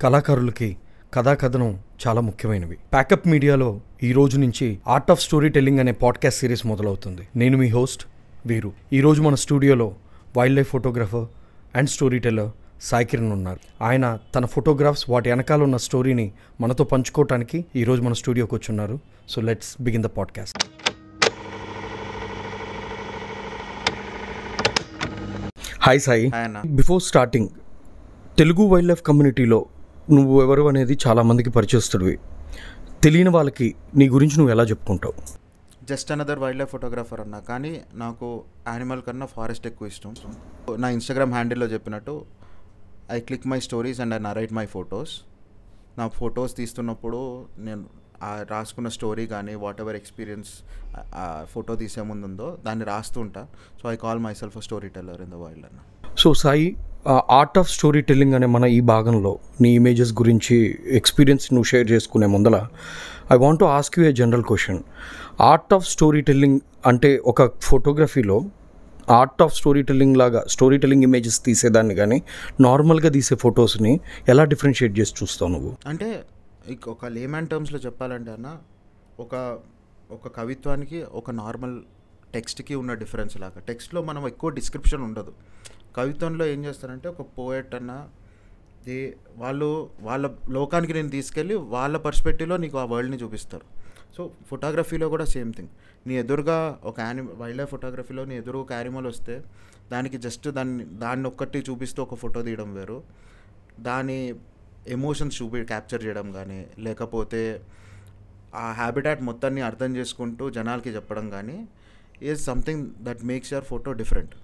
కళాకారులకి కథాకథనం చాలా ముఖ్యమైనవి. ప్యాకప్ మీడియాలో ఈ రోజు నుంచి ఆర్ట్ ఆఫ్ స్టోరీ టెల్లింగ్ అనే పాడ్కాస్ట్ సిరీస్ మొదలవుతుంది. నేను మీ హోస్ట్ వీరు. ఈరోజు మన స్టూడియోలో wild life photographer and story teller Sai Kiran ఉన్నారు. ఆయన తన ఫోటోగ్రాఫ్స్ వాటి వెనకాల ఉన్న స్టోరీని మనతో పంచుకోవటానికి ఈరోజు మన స్టూడియోకి వచ్చున్నారు. So let's begin the podcast. Hi Sai. Before starting, Telugu wildlife కమ్యూనిటీలో నువ్వు ఎవరు అనేది చాలామందికి పరిచయస్తుడివి. తెలియని వాళ్ళకి నీ గురించి నువ్వు ఎలా చెప్పుకుంటావు? Just another wildlife photographer అన్నా, కానీ నాకు యానిమల్ కన్నా ఫారెస్ట్ ఎక్కువ ఇష్టం. నా ఇన్స్టాగ్రామ్ హ్యాండిల్లో చెప్పినట్టు I click my stories and I narrate my photos. నా ఫొటోస్ తీస్తున్నప్పుడు నేను రాసుకున్న స్టోరీ కానీ వాట్ ఎవర్ ఎక్స్పీరియన్స్ ఫోటో తీసే ముందు ఉందో దాన్ని రాస్తూ ఉంటా. So I call myself a storyteller in the wild అన్న. So Sai, art of story telling అనే మన ఈ భాగంలో నీ ఇమేజెస్ గురించి ఎక్స్పీరియన్స్ నువ్వు షేర్ చేసుకునే ముందల I want to ask you A general question. Art of story telling అంటే ఒక ఫోటోగ్రఫీలో ఆర్ట్ ఆఫ్ స్టోరీ టెల్లింగ్ లాగా స్టోరీ టెల్లింగ్ ఇమేజెస్ తీసేదాన్ని కానీ నార్మల్గా తీసే ఫొటోస్ని ఎలా డిఫరెన్షియేట్ చేసి చూస్తావు నువ్వు? అంటే ఒక లేమ్యాన్ టర్మ్స్లో చెప్పాలంటే అన్న, ఒక కవిత్వానికి ఒక నార్మల్ టెక్స్ట్కి ఉన్న డిఫరెన్స్ లాగా. టెక్స్ట్లో మనం ఎక్కువ డిస్క్రిప్షన్ ఉండదు. కవిత్వంలో ఏం చేస్తారంటే ఒక పోయట్ అన్న వాళ్ళ లోకానికి నేను తీసుకెళ్ళి వాళ్ళ పర్స్పెక్టివ్లో నీకు ఆ వరల్డ్ని చూపిస్తారు. సో ఫోటోగ్రఫీలో కూడా సేమ్ థింగ్. నీ ఎదురుగా ఒక వైల్డ్ లైఫ్ ఫోటోగ్రఫీలో నీ ఎదురు ఒక యానిమల్ వస్తే దానికి జస్ట్ దాన్ని ఒక్కటి చూపిస్తూ ఒక ఫోటో తీయడం వేరు, దాని ఎమోషన్స్ క్యాప్చర్ చేయడం కానీ, లేకపోతే ఆ హ్యాబిటాట్ మొత్తాన్ని అర్థం చేసుకుంటూ జనాలకి చెప్పడం కానీ is something that makes your photo different.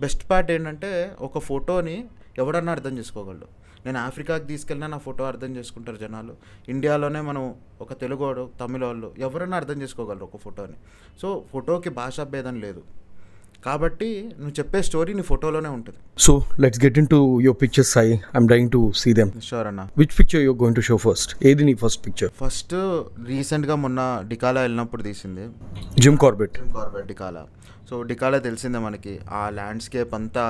Best part ఏంటంటే ఒక ఫోటోని ఎవడన్నా అర్థం చేసుకోగలడు. నేను ఆఫ్రికాకి తీసుకెళ్ళినా నా ఫోటో అర్థం చేసుకుంటారు జనాలు. ఇండియాలోనే మనం ఒక తెలుగు వాడు, తమిళ వాళ్ళు ఎవరైనా అర్థం చేసుకోగలరు ఒక ఫోటోని. సో ఫోటోకి భాషా భేదం లేదు కాబట్టి నువ్వు చెప్పే స్టోరీ నీ ఫోటోలోనే ఉంటుంది. So let's get into your pictures Sai. I'm trying to see them. Sure అన్న. Which picture you're going to show first? ఏది నీ ఫస్ట్ పిక్చర్? ఫస్ట్ రీసెంట్గా మొన్న డికాలా వెళ్ళినప్పుడు తీసింది. Jim Corbett Dhikala. So Dhikala తెలిసిందే మనకి, ఆ ల్యాండ్స్కేప్ అంతా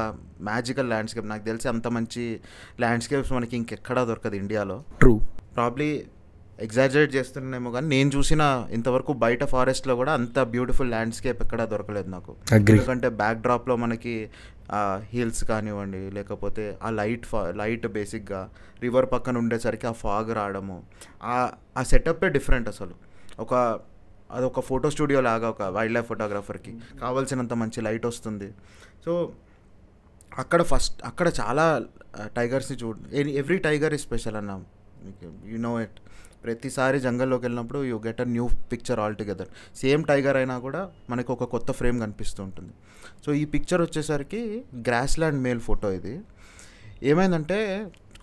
మ్యాజికల్ ల్యాండ్స్కేప్. నాకు తెలిసి అంత మంచి ల్యాండ్స్కేప్స్ మనకి ఇంకెక్కడా దొరకదు ఇండియాలో. ట్రూ. ప్రాబ్లీ ఎగ్జాజరేట్ చేస్తున్నానేమో కానీ నేను చూసిన ఇంతవరకు బయట ఫారెస్ట్లో కూడా అంత బ్యూటిఫుల్ ల్యాండ్స్కేప్ ఎక్కడా దొరకలేదు నాకు. ఎందుకంటే బ్యాక్ డ్రాప్లో మనకి హిల్స్ కానివ్వండి, లేకపోతే ఆ లైట్ బేసిక్గా రివర్ పక్కన ఉండేసరికి ఆ ఫాగ్ రావడము, ఆ సెటప్పే డిఫరెంట్ అసలు. అదొక ఫోటో స్టూడియో లాగా ఒక వైల్డ్ లైఫ్ ఫోటోగ్రాఫర్కి కావాల్సినంత మంచి లైట్ వస్తుంది. సో అక్కడ చాలా టైగర్స్ని ఎవ్రీ టైగర్ ఈజ్ స్పెషల్ అన్న. You know it. ప్రతిసారి జంగల్లోకి వెళ్ళినప్పుడు you get a new picture all together. Same tiger అయినా కూడా మనకు ఒక కొత్త ఫ్రేమ్ కనిపిస్తూ ఉంటుంది. సో ఈ పిక్చర్ వచ్చేసరికి గ్రాస్ ల్యాండ్ మేల్ ఫోటో. ఇది ఏమైందంటే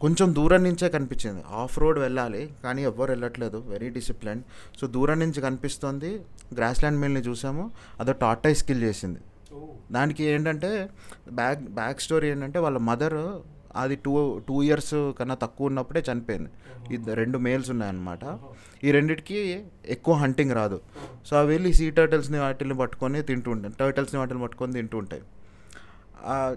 కొంచెం దూరం నుంచే కనిపించింది. ఆఫ్ రోడ్ వెళ్ళాలి కానీ ఎవ్వరు వెళ్ళట్లేదు, వెరీ డిసిప్లైన్. సో దూరం నుంచి కనిపిస్తుంది. గ్రాస్ ల్యాండ్ మేల్ని చూసాము, అదో టార్టాయిస్ కిల్ చేసింది. దానికి ఏంటంటే బ్యాక్ స్టోరీ ఏంటంటే వాళ్ళ మదర్ అది 2 years కన్నా తక్కువ ఉన్నప్పుడే చనిపోయింది. 2 మేల్స్ ఉన్నాయన్నమాట. ఈ రెండిటికి ఎక్కువ హంటింగ్ రాదు. సో అవి వెళ్ళి సీ టర్టిల్స్ని వాటిని పట్టుకొని తింటూ ఉంటాయి, టర్టిల్స్ని వాటిని పట్టుకొని తింటూ ఉంటాయి.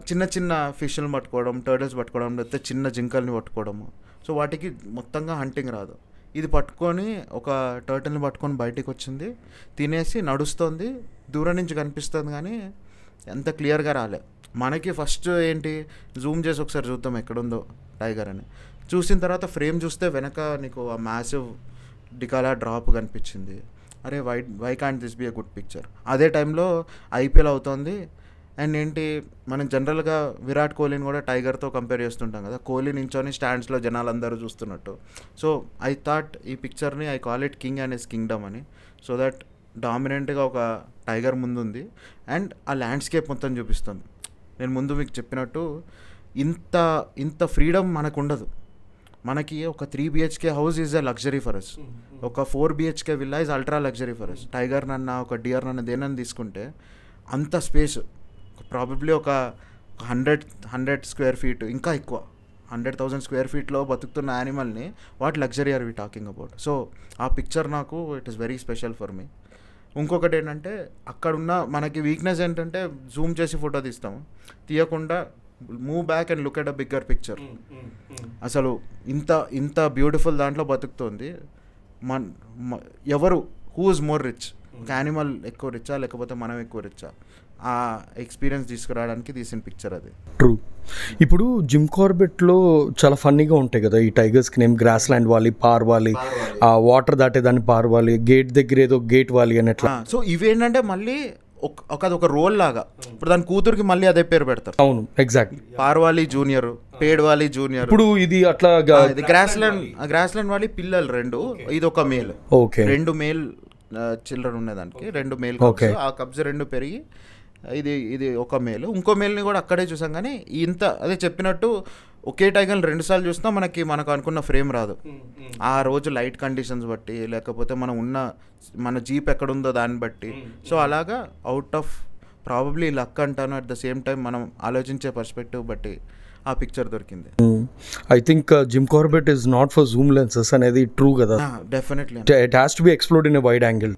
చిన్న చిన్న ఫిష్లను పట్టుకోవడం, టర్టిల్స్ పట్టుకోవడం, లేకపోతే చిన్న జింకల్ని పట్టుకోవడము. సో వాటికి మొత్తంగా హంటింగ్ రాదు. ఇది పట్టుకొని ఒక టర్టిల్ని పట్టుకొని బయటికి వచ్చింది, తినేసి నడుస్తుంది. దూరం నుంచి కనిపిస్తుంది కానీ ఎంత క్లియర్గా రాలే. మనకి ఫస్ట్ ఏంటి, జూమ్ చేసి ఒకసారి చూద్దాం ఎక్కడుందో టైగర్ అని. చూసిన తర్వాత ఫ్రేమ్ చూస్తే వెనక నీకు ఆ మ్యాసివ్ డికాలా డ్రాప్ కనిపించింది. అరే why can't this be a good picture. అదే టైంలో IPL అవుతుంది. అండ్ ఏంటి, మనం జనరల్గా విరాట్ కోహ్లీని కూడా టైగర్తో కంపేర్ చేస్తుంటాం కదా, కోహ్లీ నించొని స్టాండ్స్లో జనాలు అందరూ చూస్తున్నట్టు. సో ఐ థాట్ ఈ పిక్చర్ని I call it king and his kingdom అని. సో దట్ డామినెంట్గా ఒక టైగర్ ముందుంది అండ్ ఆ ల్యాండ్స్కేప్ మొత్తం చూపిస్తుంది. నేను ముందు మీకు చెప్పినట్టు ఇంత ఫ్రీడమ్ మనకు ఉండదు. మనకి ఒక 3 BHK house is a luxury for us, ఒక 4 BHK villa is ultra luxury for us. Tiger నన్న ఒక డియర్ నన్న దేనని తీసుకుంటే అంత స్పేస్ ప్రాబబ్లీ ఒక 100 square feet, ఇంకా ఎక్కువ 100,000 square feetలో బతుకుతున్న యానిమల్ని what luxury are we talking about. So ఆ పిక్చర్ నాకు it is very special for me. ఇంకొకటి ఏంటంటే అక్కడున్న మనకి వీక్నెస్ ఏంటంటే జూమ్ చేసి ఫోటో తీస్తాము, తీయకుండా move back and look at a bigger picture. అసలు ఇంత ఇంత బ్యూటిఫుల్ దాంట్లో బతుకుతోంది. ఎవరు హూ ఇస్ మోర్ రిచ్, ఒక యానిమల్ ఎక్కువ రిచ్చా లేకపోతే మనం ఎక్కువ రిచ్చా, ఆ ఎక్స్పీరియన్స్ తీసుకురావడానికి తీసిన పిక్చర్ అది. ట్రూ. ఇప్పుడు జిమ్ కార్బెట్లో చాలా ఫన్నీగా ఉంటాయి కదా ఈ టైగర్స్కి నేమ్, గ్రాస్ ల్యాండ్ వాలి, పార్ వాలి, ఆ వాటర్ దాటేదాన్ని పార్ వాలి, గేట్ దగ్గర ఏదో గేట్ వాలి అని అట్లా. సో ఇవేంటంటే మళ్ళీ ఒక రోల్ లాగా, ఇప్పుడు దాని కూతురికి మళ్ళీ అదే పేరు పెడతారు. అవును, exact. Paarwali junior, Pedwali junior. ఇప్పుడు ఇది అట్లా గ్రాస్ ల్యాండ్ వాలి పిల్లలు 2, ఇది ఒక మేల్. ఓకే, 2 మేల్ చిల్డ్రన్ ఉన్నదానికి 2 మేల్. ఆ కబ్స్ 2 పెరిగి ఇది ఒక మేల్. ఇంకో మేల్ని కూడా అక్కడే చూసాం. కానీ ఇంత అదే చెప్పినట్టు ఒకే టైగర్ని 2 సార్లు చూసినా మనకు అనుకున్న ఫ్రేమ్ రాదు. ఆ రోజు లైట్ కండిషన్స్ బట్టి, లేకపోతే మన జీప్ ఎక్కడుందో దాన్ని బట్టి. సో అలాగా అవుట్ ఆఫ్ ప్రాబబ్లీ లక్ అంటాను, అట్ ద సేమ్ టైం మనం ఆలోచించే పర్స్పెక్టివ్ బట్టి ఆ పిక్చర్ దొరికింది. I think Jim Corbett is not for zoom lenses అనేది ట్రూ కదా. Definitely it has to be explored in a wide angle.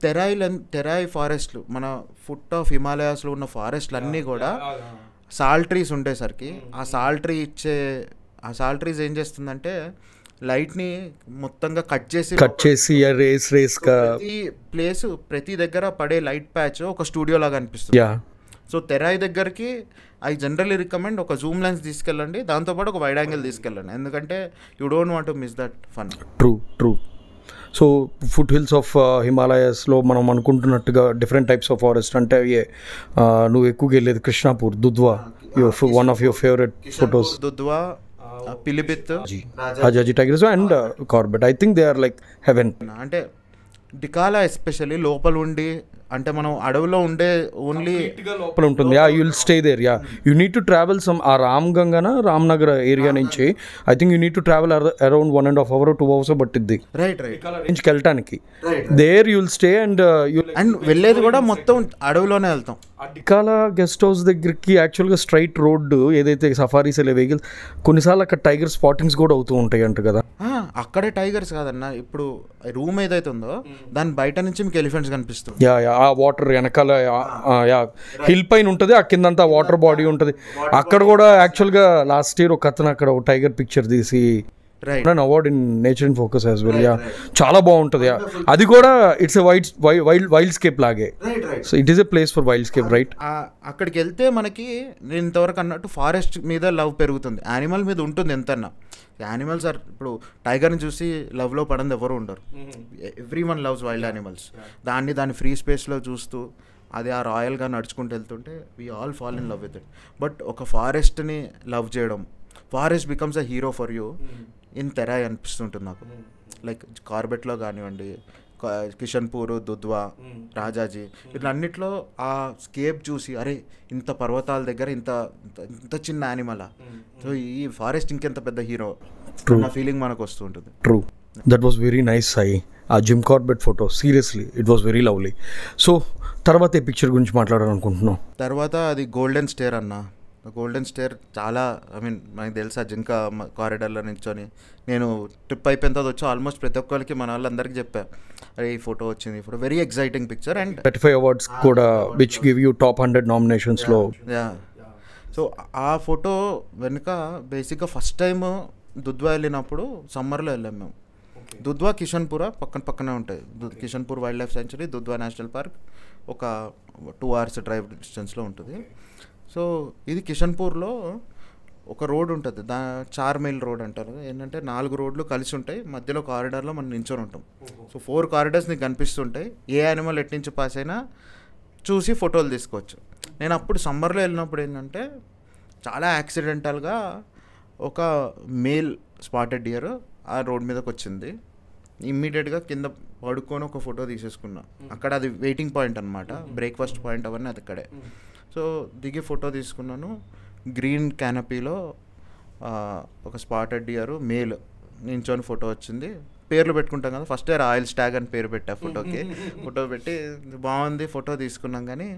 Terai ఫారెస్ట్లు, మన ఫుట్ ఆఫ్ హిమాలయాస్లో ఉన్న ఫారెస్ట్లు అన్నీ కూడా సాల్ట్ ట్రీస్ ఉండేసరికి ఆ సాల్ట్ ట్రీస్ ఏం చేస్తుందంటే లైట్ని మొత్తంగా కట్ చేసి రేస్ ప్రతి దగ్గర పడే లైట్ ప్యాచ్ ఒక స్టూడియో లాగా అనిపిస్తుంది. సో తెరాయి దగ్గరికి ఐ జనరలీ రికమెండ్ ఒక జూమ్ లెన్స్ తీసుకెళ్ళండి, దాంతోపాటు ఒక వైడ్ యాంగిల్ తీసుకెళ్ళండి, ఎందుకంటే you don't want to miss that fun. True. So foothills of హిమాలయాస్లో మనం అనుకుంటున్నట్టుగా డిఫరెంట్ టైప్స్ ఆఫ్ ఫారెస్ట్ అంటే నువ్వు ఎక్కువగా వెళ్ళేది Krishnapur, Dudhwa, one of your favourite photos. Dudhwa, Pilibhit, హాజీ tigers and Corbett. I think they are like heaven. అంటే డికాలా ఎస్పెషల్లీ లోపల ఉండి, అంటే మనం అడవిలో ఉండే ఓన్లీ లోపల ఉంటుంది. You will stay there. You need to travel some uh Ramnagar area నుంచి I think you need to travel around 1.5 hours 2 hours పట్టిద్ది నుంచి వెళ్ళటానికి. There you will stay and వెళ్ళేది కూడా మొత్తం అడవిలోనే వెళ్తాం. డికాలా గెస్ట్ హౌస్ దగ్గరికి యాక్చువల్గా స్ట్రైట్ రోడ్డు ఏదైతే సఫారీస్ వెళ్ళే వెహికల్స్, కొన్నిసార్లు అక్కడ టైగర్ స్పాటింగ్స్ కూడా అవుతూ ఉంటాయి అంట కదా. అక్కడే టైగర్స్ కాదన్న, ఇప్పుడు రూమ్ ఏదైతే ఉందో దాని బయట నుంచి మీకు ఎలిఫెంట్స్ కనిపిస్తుంది. ఆ వాటర్ వెనకాల హిల్ పైన ఉంటుంది, ఆ కిందంతా వాటర్ బాడీ ఉంటుంది. అక్కడ కూడా యాక్చువల్గా లాస్ట్ ఇయర్ ఒక అతను అక్కడ ఒక టైగర్ పిక్చర్ తీసి award in nature in focus as well. చాలా బాగుంటుంది అది కూడా. ఇట్స్ ఎ వైల్డ్ స్కేప్ లాగే. So it is a place for wild scape, right? అక్కడికి వెళ్తే మనకి నేను ఇంతవరకు అన్నట్టు ఫారెస్ట్ మీద లవ్ పెరుగుతుంది, యానిమల్ మీద ఉంటుంది ఎంతన్నా. యానిమల్స్ ఆర్, ఇప్పుడు టైగర్ని చూసి లవ్లో పడింది ఎవరు ఉండరు. Everyone loves wild animals. దాని ఫ్రీ స్పేస్లో చూస్తూ అది ఆ రాయల్గా నడుచుకుంటూ వెళ్తుంటే we all fall in love with it. But ఒక ఫారెస్ట్ని లవ్ చేయడం, forest becomes a hero for you in Terai అనిపిస్తుంటుంది నాకు. లైక్ కార్బెట్లో కానివ్వండి, కిషన్పూర్, దుధ్వా, రాజాజీ, ఇట్లా అన్నిట్లో ఆ స్కేప్ చూసి అరే ఇంత పర్వతాల దగ్గర ఇంత చిన్న యానిమలా, సో ఈ ఫారెస్ట్ ఇంకెంత పెద్ద హీరో అన్న ఫీలింగ్ మనకు వస్తూ ఉంటుంది. True. That was very nice Sai. ఆ Jim Corbett photo seriously it was very lovely. So తర్వాత ఈ పిక్చర్ గురించి మాట్లాడాలనుకుంటున్నాం. తర్వాత అది గోల్డెన్ స్టేర్ అన్న. గోల్డెన్ స్టేర్ చాలా, ఐ మీన్ మనకి తెలుసా జింకా కారిడార్లో నిల్చొని నేను ట్రిప్ అయిపోయిన తర్వాత వచ్చి ఆల్మోస్ట్ ప్రతి ఒక్కరికి మన వాళ్ళందరికీ చెప్పా అరే ఈ ఫోటో వచ్చింది, ఈ photo very exciting picture. And 35 awards కూడా విచ్ గివ్ యూ టాప్ 100 నామినేషన్స్లో. సో ఆ ఫోటో వెనుక బేసిక్గా ఫస్ట్ టైం దుధ్వా వెళ్ళినప్పుడు సమ్మర్లో వెళ్ళాం మేము. దుధ్వా, కిషన్పూర పక్కనే ఉంటాయి. Kishanpur wildlife sanctuary, Dudhwa national park ఒక 2 hours డ్రైవ్ డిస్టెన్స్లో ఉంటుంది. సో ఇది కిషన్పూర్లో ఒక రోడ్ ఉంటుంది, 4 మైల్ రోడ్ అంటారు. ఏంటంటే 4 రోడ్లు కలిసి ఉంటాయి, మధ్యలో కారిడార్లో మనం నించొని ఉంటాం. సో 4 corridors నీకు కనిపిస్తుంటాయి. ఏ యానిమల్ ఎట్నుంచి పాస్ అయినా చూసి ఫోటోలు తీసుకోవచ్చు. నేను అప్పుడు సమ్మర్లో వెళ్ళినప్పుడు ఏంటంటే చాలా యాక్సిడెంటల్గా ఒక మేల్ స్పాటెడ్ డియర్ ఆ రోడ్ మీదకి వచ్చింది. ఇమ్మీడియట్గా కింద పడుకొని ఒక ఫోటో తీసేసుకున్నా. అక్కడ అది వెయిటింగ్ పాయింట్ అనమాట, బ్రేక్ఫాస్ట్ పాయింట్ అవన్నీ అది అక్కడే. సో దిగి ఫోటో తీసుకున్నాను. గ్రీన్ క్యానపీలో ఒక స్పాటెడ్ డియర్ మేల్ నించొని ఫోటో వచ్చింది. పేర్లు పెట్టుకుంటాం కదా, ఫస్ట్ రాయల్ స్టాగ్ అని పేరు పెట్టా ఫోటోకి. ఫోటో పెట్టి బాగుంది ఫోటో తీసుకున్నాం. కానీ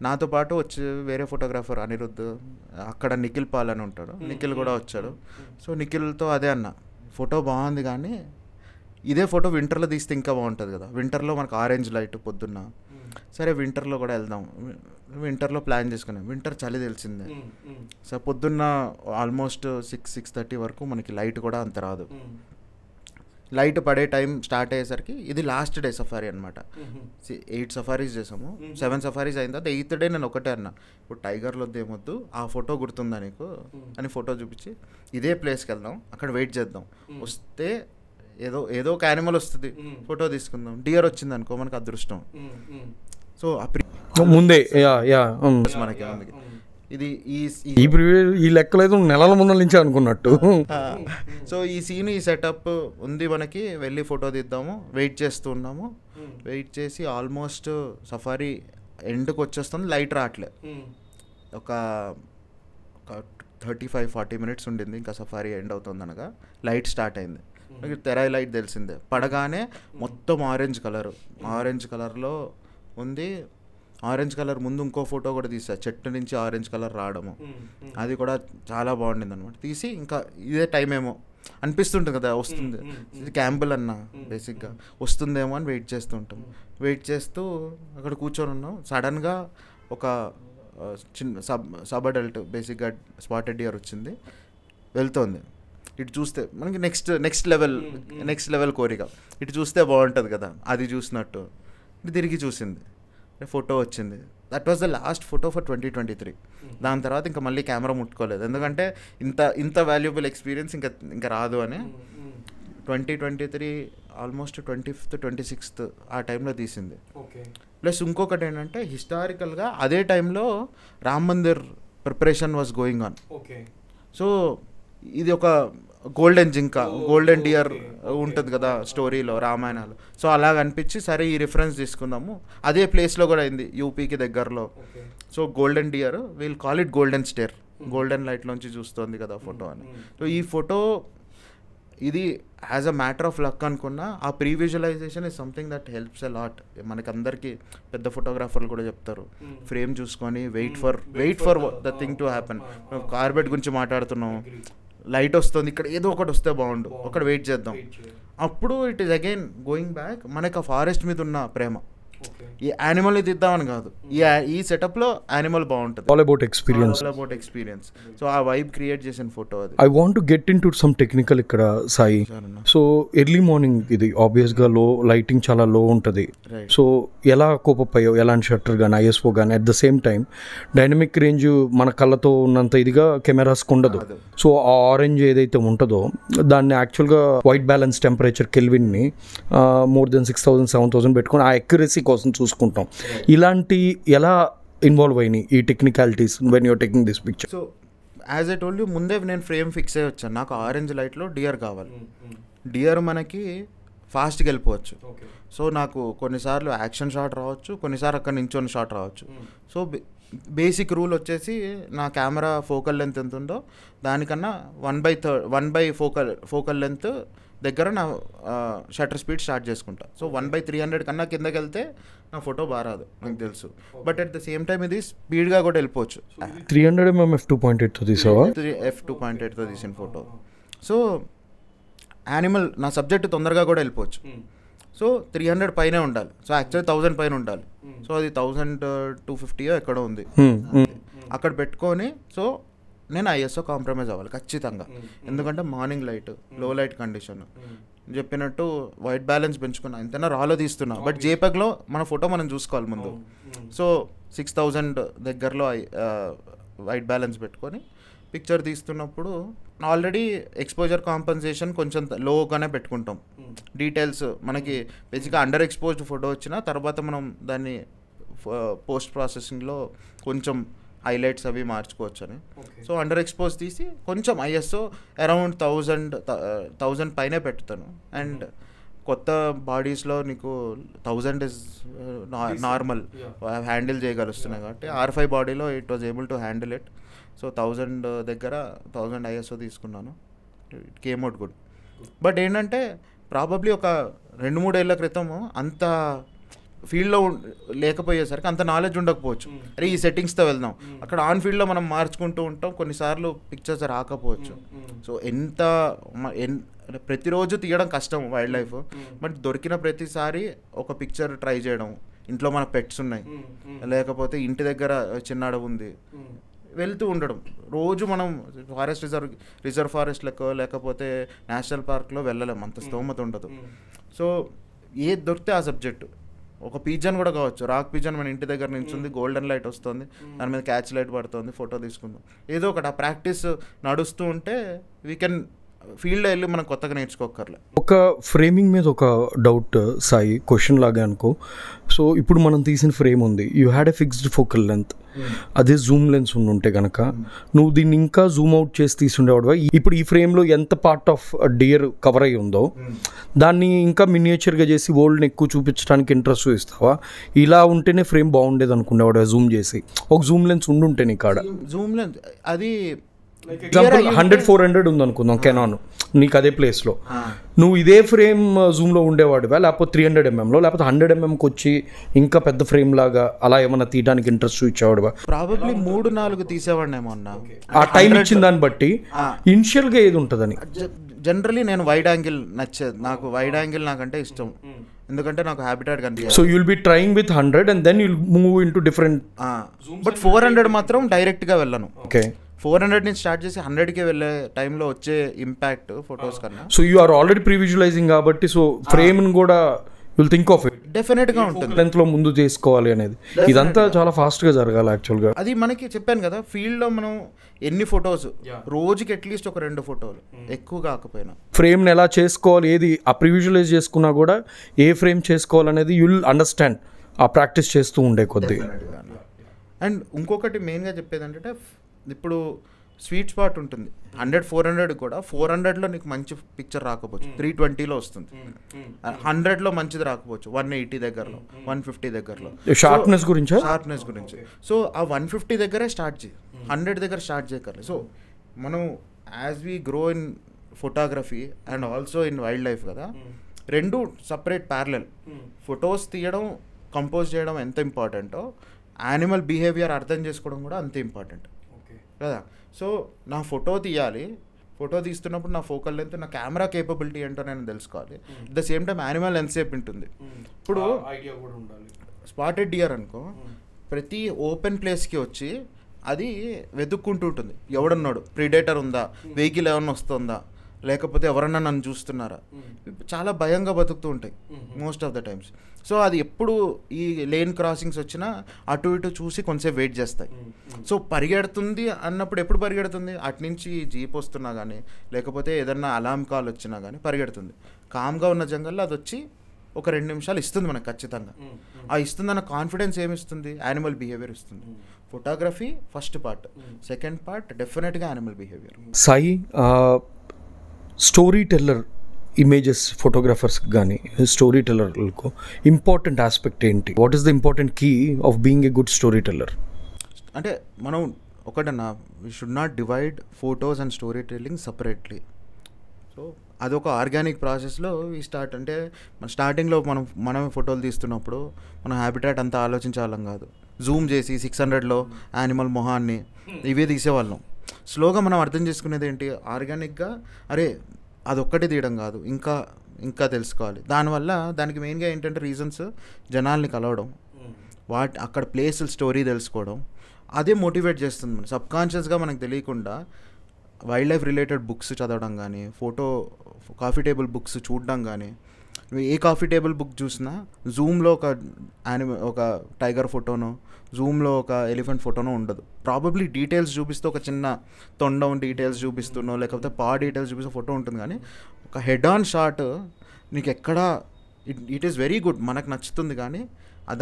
నాతో పాటు వచ్చి వేరే ఫోటోగ్రాఫర్ అనిరుద్ధ్, అక్కడ నిఖిల్ పాల్ అని ఉంటాడు, నిఖిల్ కూడా వచ్చాడు. సో నిఖిల్తో అదే అన్న, ఫోటో బాగుంది కానీ ఇదే ఫోటో వింటర్లో తీస్తే ఇంకా బాగుంటుంది కదా. వింటర్లో మనకు ఆరెంజ్ లైట్ పొద్దున్న సరే వింటర్లో కూడా వెళ్దాం, వింటర్లో ప్లాన్ చేసుకున్నాం. వింటర్ చలి తెలిసిందే. సో పొద్దున్న ఆల్మోస్ట్ 6-6:30 వరకు మనకి లైట్ కూడా అంత రాదు. లైట్ పడే టైం స్టార్ట్ అయ్యేసరికి ఇది లాస్ట్ డే సఫారీ అనమాట. 8 సఫారీస్ చేసాము, 7 సఫారీస్ అయిన తర్వాత 8th డే నేను ఒకటే అన్నా, ఇప్పుడు టైగర్లు వద్దేమొద్దు, ఆ ఫోటో గుర్తుందా నీకు అని ఫోటో చూపించి ఇదే ప్లేస్కి వెళ్దాం, అక్కడ వెయిట్ చేద్దాం, వస్తే ఏదో ఒక యానిమల్ వస్తుంది, ఫోటో తీసుకుందాం. డియర్ వచ్చింది అనుకో మనకు అదృష్టం. సో ముందే మనకి ఇది ఈ లెక్కలో అయితే నెలల ముందర నుంచి అనుకున్నట్టు. సో ఈ సీన్, ఈ సెటప్ ఉంది మనకి, వెళ్ళి ఫోటో తీద్దాము. వెయిట్ చేస్తూ ఉన్నాము, వెయిట్ చేసి ఆల్మోస్ట్ సఫారీ ఎండ్కి వచ్చేస్తుంది, లైట్ రావట్లే. ఒక 35-40 మినిట్స్ ఉండింది ఇంకా సఫారీ ఎండ్ అవుతుంది అనగా లైట్ స్టార్ట్ అయింది. తెరాయి లైట్ తెలిసిందే, పడగానే మొత్తం ఆరెంజ్ కలర్లో ఉంది. ఆరెంజ్ కలర్ ముందు ఇంకో ఫోటో కూడా తీసా, చెట్టు నుంచి ఆరెంజ్ కలర్ రావడము, అది కూడా చాలా బాగుండింది అనమాట. తీసి ఇంకా ఇదే టైం ఏమో అనిపిస్తుంటుంది కదా, వస్తుంది ఇది క్యాంపుల్ అన్న బేసిక్గా వస్తుందేమో అని వెయిట్ చేస్తూ ఉంటాం. వెయిట్ చేస్తూ అక్కడ కూర్చొని ఉన్నాం. సడన్గా ఒక చిన్న సబ్ అడల్ట్ బేసిక్గా స్పాటెడ్ డియర్ వచ్చింది, వెళ్తోంది. ఇటు చూస్తే మనకి నెక్స్ట్ లెవెల్ కోరిక, ఇటు చూస్తే బాగుంటుంది కదా, అది చూసినట్టు ఇటు తిరిగి చూసింది, ఫోటో వచ్చింది. That was the last photo for 2023. దాని తర్వాత ఇంకా మళ్ళీ కెమెరా ముట్టుకోలేదు, ఎందుకంటే ఇంత వాల్యుబుల్ ఎక్స్పీరియన్స్ ఇంకా రాదు అని. 2023 ఆల్మోస్ట్ 25th 26th ఆ టైంలో తీసింది. ప్లస్ ఇంకొకటి ఏంటంటే హిస్టారికల్గా అదే టైంలో Ram Mandir preparation was going on. So ఇది ఒక గోల్డెన్ జింక, గోల్డెన్ డియర్ ఉంటుంది కదా స్టోరీలో, రామాయణాలు. సో అలాగ అనిపించి సరే ఈ రిఫరెన్స్ తీసుకుందాము. అదే ప్లేస్లో కూడా అయింది, యూపీకి దగ్గరలో. So golden deer, we'll call it golden stare, golden లైట్లోంచి చూస్తుంది కదా ఫోటో అని. సో ఈ ఫోటో ఇది as a matter of luck అనుకున్నా, ఆ pre visualization is something that helps a lot. మనకి అందరికీ పెద్ద ఫోటోగ్రాఫర్లు కూడా చెప్తారు, ఫ్రేమ్ చూసుకొని wait for the thing to happen. Corbett గురించి మాట్లాడుతున్నాం, లైట్ వస్తుంది, ఇక్కడ ఏదో ఒకటి వస్తే బాగుండు, ఒకటి వెయిట్ చేద్దాం. అప్పుడు it is again going back మనకి ఆ ఫారెస్ట్ మీద ఉన్న ప్రేమ. ఈ యానిమల్ని తీద్దామని కాదు, ఈ సెటప్లో యానిమల్ బాగుంటుంది, ఆల్ అబౌట్ ఎక్స్పీరియన్స్. సో ఆ వైబ్ క్రియేట్ చేసిన ఫోటో అది. I want to get in to some technical ఇక్కడ సాయి. సో ఎర్లీ మార్నింగ్ ఇది ఆబ్వియస్గా లైటింగ్ చాలా లో ఉంటుంది. సో ఎలా కోపప్ అయ్యావు, ఎలాంటి షట్టర్ కానీ ఐఎస్ఓ కానీ, at the same time dynamic range మన కళ్ళతో ఉన్నంత ఇదిగా కెమెరాస్కి ఉండదు. సో ఆ ఆరెంజ్ ఏదైతే ఉంటుందో దాన్ని యాక్చువల్గా వైట్ బ్యాలెన్స్ టెంపరేచర్ కెల్విన్ని మోర్ దెన్ 6000 7000 పెట్టుకొని ఆ అక్యురసీ కోసం చూసుకుంటాం. ఇలాంటి ఎలా ఇన్వాల్వ్ అయినాయి ఈ technicalities when you're taking this picture? So as I told you, ముందే నేను ఫ్రేమ్ ఫిక్స్ అయ్యి వచ్చాను, నాకు ఆరెంజ్ లైట్లో డియర్ కావాలి. డియర్ మనకి ఫాస్ట్గా వెళ్ళిపోవచ్చు. సో నాకు కొన్నిసార్లు యాక్షన్ షాట్ రావచ్చు, కొన్నిసార్లు అక్కడ నించొని షాట్ రావచ్చు. సో బేసిక్ రూల్ వచ్చేసి నా కెమెరా ఫోకల్ లెంత్ ఎంత ఉందో దానికన్నా 1/3 ఫోకల్ లెంత్ దగ్గర నా షటర్ స్పీడ్ స్టార్ట్ చేసుకుంటా. సో 1/300 కన్నా కిందకి వెళ్తే నా ఫోటో బారాదు నాకు తెలుసు. But at the same time ఇది స్పీడ్గా కూడా వెళ్ళిపోవచ్చు. 300 mm f2.8తో తీసావా? f2.8తో తీసిన ఫోటో. సో యానిమల్ నా సబ్జెక్ట్ తొందరగా కూడా వెళ్ళిపోవచ్చు. సో 300 పైనే ఉండాలి. సో యాక్చువల్లీ 1000 పైన ఉండాలి. సో అది 1250 ఎక్కడో ఉంది, అక్కడ పెట్టుకొని. సో నేను ఐఎస్ఓ కాంప్రమైజ్ అవ్వాలి ఖచ్చితంగా, ఎందుకంటే మార్నింగ్ లైట్, లో లైట్ కండిషన్ చెప్పినట్టు వైట్ బ్యాలెన్స్ పెంచుకున్నా, ఎంతైనా రాలో తీస్తున్నా. బట్ జేపెగ్లో మన ఫోటో మనం చూసుకోవాలి ముందు. సో 6000 దగ్గరలో వైట్ బ్యాలెన్స్ పెట్టుకొని పిక్చర్ తీస్తున్నప్పుడు ఆల్రెడీ ఎక్స్పోజర్ కాంపన్సేషన్ కొంచెం లోగానే పెట్టుకుంటాం. డీటెయిల్స్ మనకి బేసిక్గా అండర్ ఎక్స్పోజ్డ్ ఫోటో వచ్చిన తర్వాత మనం దాన్ని పోస్ట్ ప్రాసెసింగ్లో కొంచెం హైలైట్స్ అవి మార్చుకోవచ్చు అని. సో అండర్ ఎక్స్పోజ్ తీసి కొంచెం ఐఎస్ఓ అరౌండ్ 1000 పైనే పెట్టుతాను. అండ్ కొత్త బాడీస్లో నీకు 1000 ఇస్ నార్మల్, హ్యాండిల్ చేయగలుస్తున్నాయి కాబట్టి R5 బాడీలో it was able to handle it. So 1000 దగ్గర 1000 ఐఎస్ఓ తీసుకున్నాను. It came out good. But ఏంటంటే ప్రాబబ్లీ ఒక 2-3 ఏళ్ల క్రితము అంత ఫీల్డ్లో లేకపోయేసరికి అంత నాలెడ్జ్ ఉండకపోవచ్చు. అరే ఈ సెట్టింగ్స్తో వెళ్దాం, అక్కడ ఆన్ ఫీల్డ్లో మనం మార్చుకుంటూ ఉంటాం, కొన్నిసార్లు పిక్చర్స్ రాకపోవచ్చు. సో ప్రతిరోజు తీయడం కష్టం వైల్డ్ లైఫ్. బట్ దొరికిన ప్రతిసారి ఒక పిక్చర్ ట్రై చేయడం, ఇంట్లో మన పెట్స్ ఉన్నాయి, లేకపోతే ఇంటి దగ్గర చిన్న అడవి ఉంది, వెళ్తూ ఉండడం. రోజు మనం రిజర్వ్ ఫారెస్ట్ లెక్క లేకపోతే నేషనల్ పార్క్లో వెళ్ళలేం, అంత స్తోమత ఉండదు. సో ఏది దొరికితే ఆ సబ్జెక్టు, ఒక పిజన్ కూడా కావచ్చు, రాక్ పిజన్ మన ఇంటి దగ్గర నుంచి ఉంది, గోల్డెన్ లైట్ వస్తుంది, దాని మీద క్యాచ్ లైట్ పడుతుంది, ఫోటో తీసుకుందాం, ఏదో ఒకటి ఆ ప్రాక్టీస్ నడుస్తూ ఉంటే వీ కెన్ ఫీల్డ్లో వెళ్ళి మనం కొత్తగా నేర్చుకోకర్లే. ఒక ఫ్రేమింగ్ మీద ఒక డౌట్ సాయి, క్వశ్చన్ లాగా అనుకో. సో ఇప్పుడు మనం తీసిన ఫ్రేమ్ ఉంది, you had a fixed focal length, అదే జూమ్ లెన్స్ ఉంటే కనుక నువ్వు దీన్ని ఇంకా జూమ్ అవుట్ చేసి తీసుండేవాడు. ఇప్పుడు ఈ ఫ్రేమ్లో ఎంత పార్ట్ ఆఫ్ డియర్ కవర్ అయ్యి ఉందో దాన్ని ఇంకా మినియేచర్గా చేసి వరల్డ్ని ఎక్కువ చూపించడానికి ఇంట్రెస్ట్ చూపిస్తావా? ఇలా ఉంటేనే ఫ్రేమ్ బాగుండేది అనుకునేవాడు జూమ్ చేసి, ఒక జూమ్ లెన్స్ ఉండుంటే నీ కాడ. జూమ్ లెన్స్ అది ఎగ్జాంపుల్ 100-400 ఉంది అనుకుందాం కెనాన్, నీకు అదే ప్లేస్లో నువ్వు ఇదే ఫ్రేమ్ జూమ్లో ఉండేవాడివా, లేకపోతే 300mm లేకపోతే 100mmకి వచ్చి ఇంకా పెద్ద ఫ్రేమ్ లాగా అలా ఏమన్నా తీయడానికి ఇంట్రెస్ట్ చూపించేవాడివా? ప్రాబబ్లీ 3-4 తీసేవాడినేమో అన్న, ఆ టైం ఇచ్చిన దాన్ని బట్టి ఇనిషియల్గా ఏది ఉంటుందని. జనరలీ నేను వైడ్ యాంగిల్ నచ్చేది, నాకు వైడ్ యాంగిల్ నాకంటే ఇష్టం, ఎందుకంటే నాకు హ్యాబిటాట్ కనిపించింది. So you'll be trying with 100 and then you'll move into different. But 400 మాత్రం డైరెక్ట్గా వెళ్ళను. ఓకే, 400 నుంచి స్టార్ట్ చేసి 100కి వెళ్ళే టైంలో వచ్చే ఇంపాక్ట్ ఫొటోస్ కన్నా. So you are already pre visualising కాబట్టి, సో ఫ్రేమ్ని కూడా విల్ థింక్ ఆఫ్ ఇట్, డెఫినెట్గా ఉంటుంది లెంత్లో ముందు చేసుకోవాలి అనేది. ఇదంతా చాలా ఫాస్ట్గా జరగాలి యాక్చువల్గా. అది మనకి చెప్పాను కదా, ఫీల్డ్లో మనం ఎన్ని ఫొటోస్ రోజుకి అట్లీస్ట్ ఒక 2 ఫోటోలు ఎక్కువ కాకపోయినా ఫ్రేమ్ని ఎలా చేసుకోవాలి, ఏది ఆ ప్రీ విజువలైజ్ చేసుకున్నా కూడా ఏ ఫ్రేమ్ చేసుకోవాలనేది యుల్ అండర్స్టాండ్ ఆ ప్రాక్టీస్ చేస్తూ ఉండే కొద్దీ. అండ్ ఇంకొకటి మెయిన్గా చెప్పేది అంటే, ఇప్పుడు స్వీట్ స్పాట్ ఉంటుంది 100-400 కూడా. 400లో నీకు మంచి పిక్చర్ రాకపోవచ్చు, 320లో వస్తుంది, 100లో మంచిది రాకపోవచ్చు, 180 దగ్గరలో, 150 దగ్గరలో. షార్ప్నెస్ గురించి సో ఆ 150 దగ్గరే స్టార్ట్ చేయి, 100 దగ్గర స్టార్ట్ చేయగలరు. సో మనం as we grow in photography and also in wild life కదా, రెండు సపరేట్ ప్యారలల్. ఫొటోస్ తీయడం, కంపోజ్ చేయడం ఎంత ఇంపార్టెంటో, యానిమల్ బిహేవియర్ అర్థం చేసుకోవడం కూడా అంతే ఇంపార్టెంట్ కదా. సో నా ఫోటో తీయాలి, ఫోటో తీస్తున్నప్పుడు నా ఫోకల్ లెంత్, నా కెమెరా కేపబిలిటీ ఏంటో నేను తెలుసుకోవాలి. At the same time animal ఎంతసేపు ఉంటుంది. ఇప్పుడు స్పాటెడ్ డియర్ అనుకో, ప్రతి ఓపెన్ ప్లేస్కి వచ్చి అది వెతుక్కుంటూ ఉంటుంది, ఎవడున్నాడు, ప్రిడేటర్ ఉందా, వెహికల్ ఏమన్నా వస్తుందా, లేకపోతే ఎవరన్నా నన్ను చూస్తున్నారా, చాలా భయంగా బతుకుతూ ఉంటాయి most of the times. So అది ఎప్పుడు ఈ లేన్ క్రాసింగ్స్ వచ్చినా అటు ఇటు చూసి కొంచెంసేపు వెయిట్ చేస్తాయి. సో పరిగెడుతుంది అన్నప్పుడు ఎప్పుడు పరిగెడుతుంది, అటు నుంచి జీప్ వస్తున్నా కానీ లేకపోతే ఏదన్నా అలారం కాల్ వచ్చినా కానీ పరిగెడుతుంది. కామ్గా ఉన్న జంగల్లో అది వచ్చి ఒక 2 నిమిషాలు ఇస్తుంది మనకు ఖచ్చితంగా. ఆ ఇస్తుందన్న కాన్ఫిడెన్స్ ఏమిస్తుంది, యానిమల్ బిహేవియర్ ఇస్తుంది. Photography first part, second part డెఫినెట్గా animal behaviour. Sai, storyteller images photographers కానీ స్టోరీ టెల్లర్లకు ఇంపార్టెంట్ ఆస్పెక్ట్ ఏంటి? What is the important key of being a good storyteller? అంటే మనం ఒకటన్నా, we should not divide photos and storytelling separately. So అదొక organic ప్రాసెస్లో ఈ start. అంటే మన స్టార్టింగ్లో మనమే ఫోటోలు తీస్తున్నప్పుడు మనం హ్యాబిటాట్ అంతా ఆలోచించాలం కాదు, జూమ్ చేసి 600లో యానిమల్ మొహాన్ని ఇవే తీసేవాళ్ళం. స్లోగా మనం అర్థం చేసుకునేది ఏంటి, ఆర్గానిక్గా అరే అదొక్కటి తీయడం కాదు, ఇంకా తెలుసుకోవాలి. దానివల్ల దానికి మెయిన్గా ఏంటంటే రీజన్స్, జనాల్ని కలవడం, అక్కడ ప్లేస్ స్టోరీ తెలుసుకోవడం, అదే మోటివేట్ చేస్తుంది. మన సబ్కాన్షియస్గా మనకు తెలియకుండా వైల్డ్ లైఫ్ రిలేటెడ్ బుక్స్ చదవడం కానీ, కాఫీ టేబుల్ బుక్స్ చూడడం కానీ. నువ్వు ఏ కాఫీ టేబుల్ బుక్ చూసినా జూమ్లో ఒక టైగర్ ఫోటోనో, జూమ్లో ఒక ఎలిఫెంట్ ఫోటోనో ఉండదు. ప్రాబబ్లీ డీటెయిల్స్ చూపిస్తూ ఒక చిన్న తొండం డీటెయిల్స్ చూపిస్తున్నో లేకపోతే డీటెయిల్స్ చూపిస్తూ ఫోటో ఉంటుంది, కానీ ఒక హెడ్ ఆన్ షాట్ నీకు ఎక్కడా ఇట్ ఈస్ వెరీ గుడ్, మనకు నచ్చుతుంది, కానీ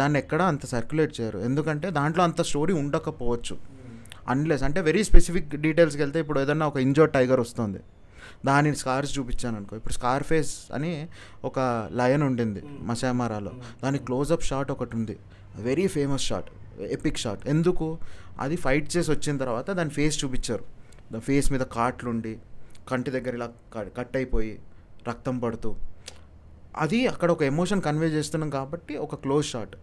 దాన్ని ఎక్కడా అంత సర్క్యులేట్ చేయరు. ఎందుకంటే దాంట్లో అంత స్టోరీ ఉండకపోవచ్చు, అన్లెస్ అంటే వెరీ స్పెసిఫిక్ డీటెయిల్స్కి వెళ్తే. ఇప్పుడు ఏదన్నా ఒక ఇంజర్డ్ టైగర్ వస్తుంది, దాని స్కార్స్ చూపించాను అనుకో. ఇప్పుడు స్కార్ ఫేస్ అని ఒక లయన్ ఉండింది మసామారాలో, దాని క్లోజప్ షాట్ ఒకటి ఉంది, very famous shot, epic shot. ఎందుకు, అది ఫైట్ చేసి వచ్చిన తర్వాత దాని ఫేస్ చూపించారు, దాని ఫేస్ మీద కాట్లుండి కంటి దగ్గర ఇలా కట్ అయిపోయి రక్తం పడుతూ, అది అక్కడ ఒక ఎమోషన్ కన్వే చేస్తున్నాం కాబట్టి ఒక క్లోజ్ షాట్.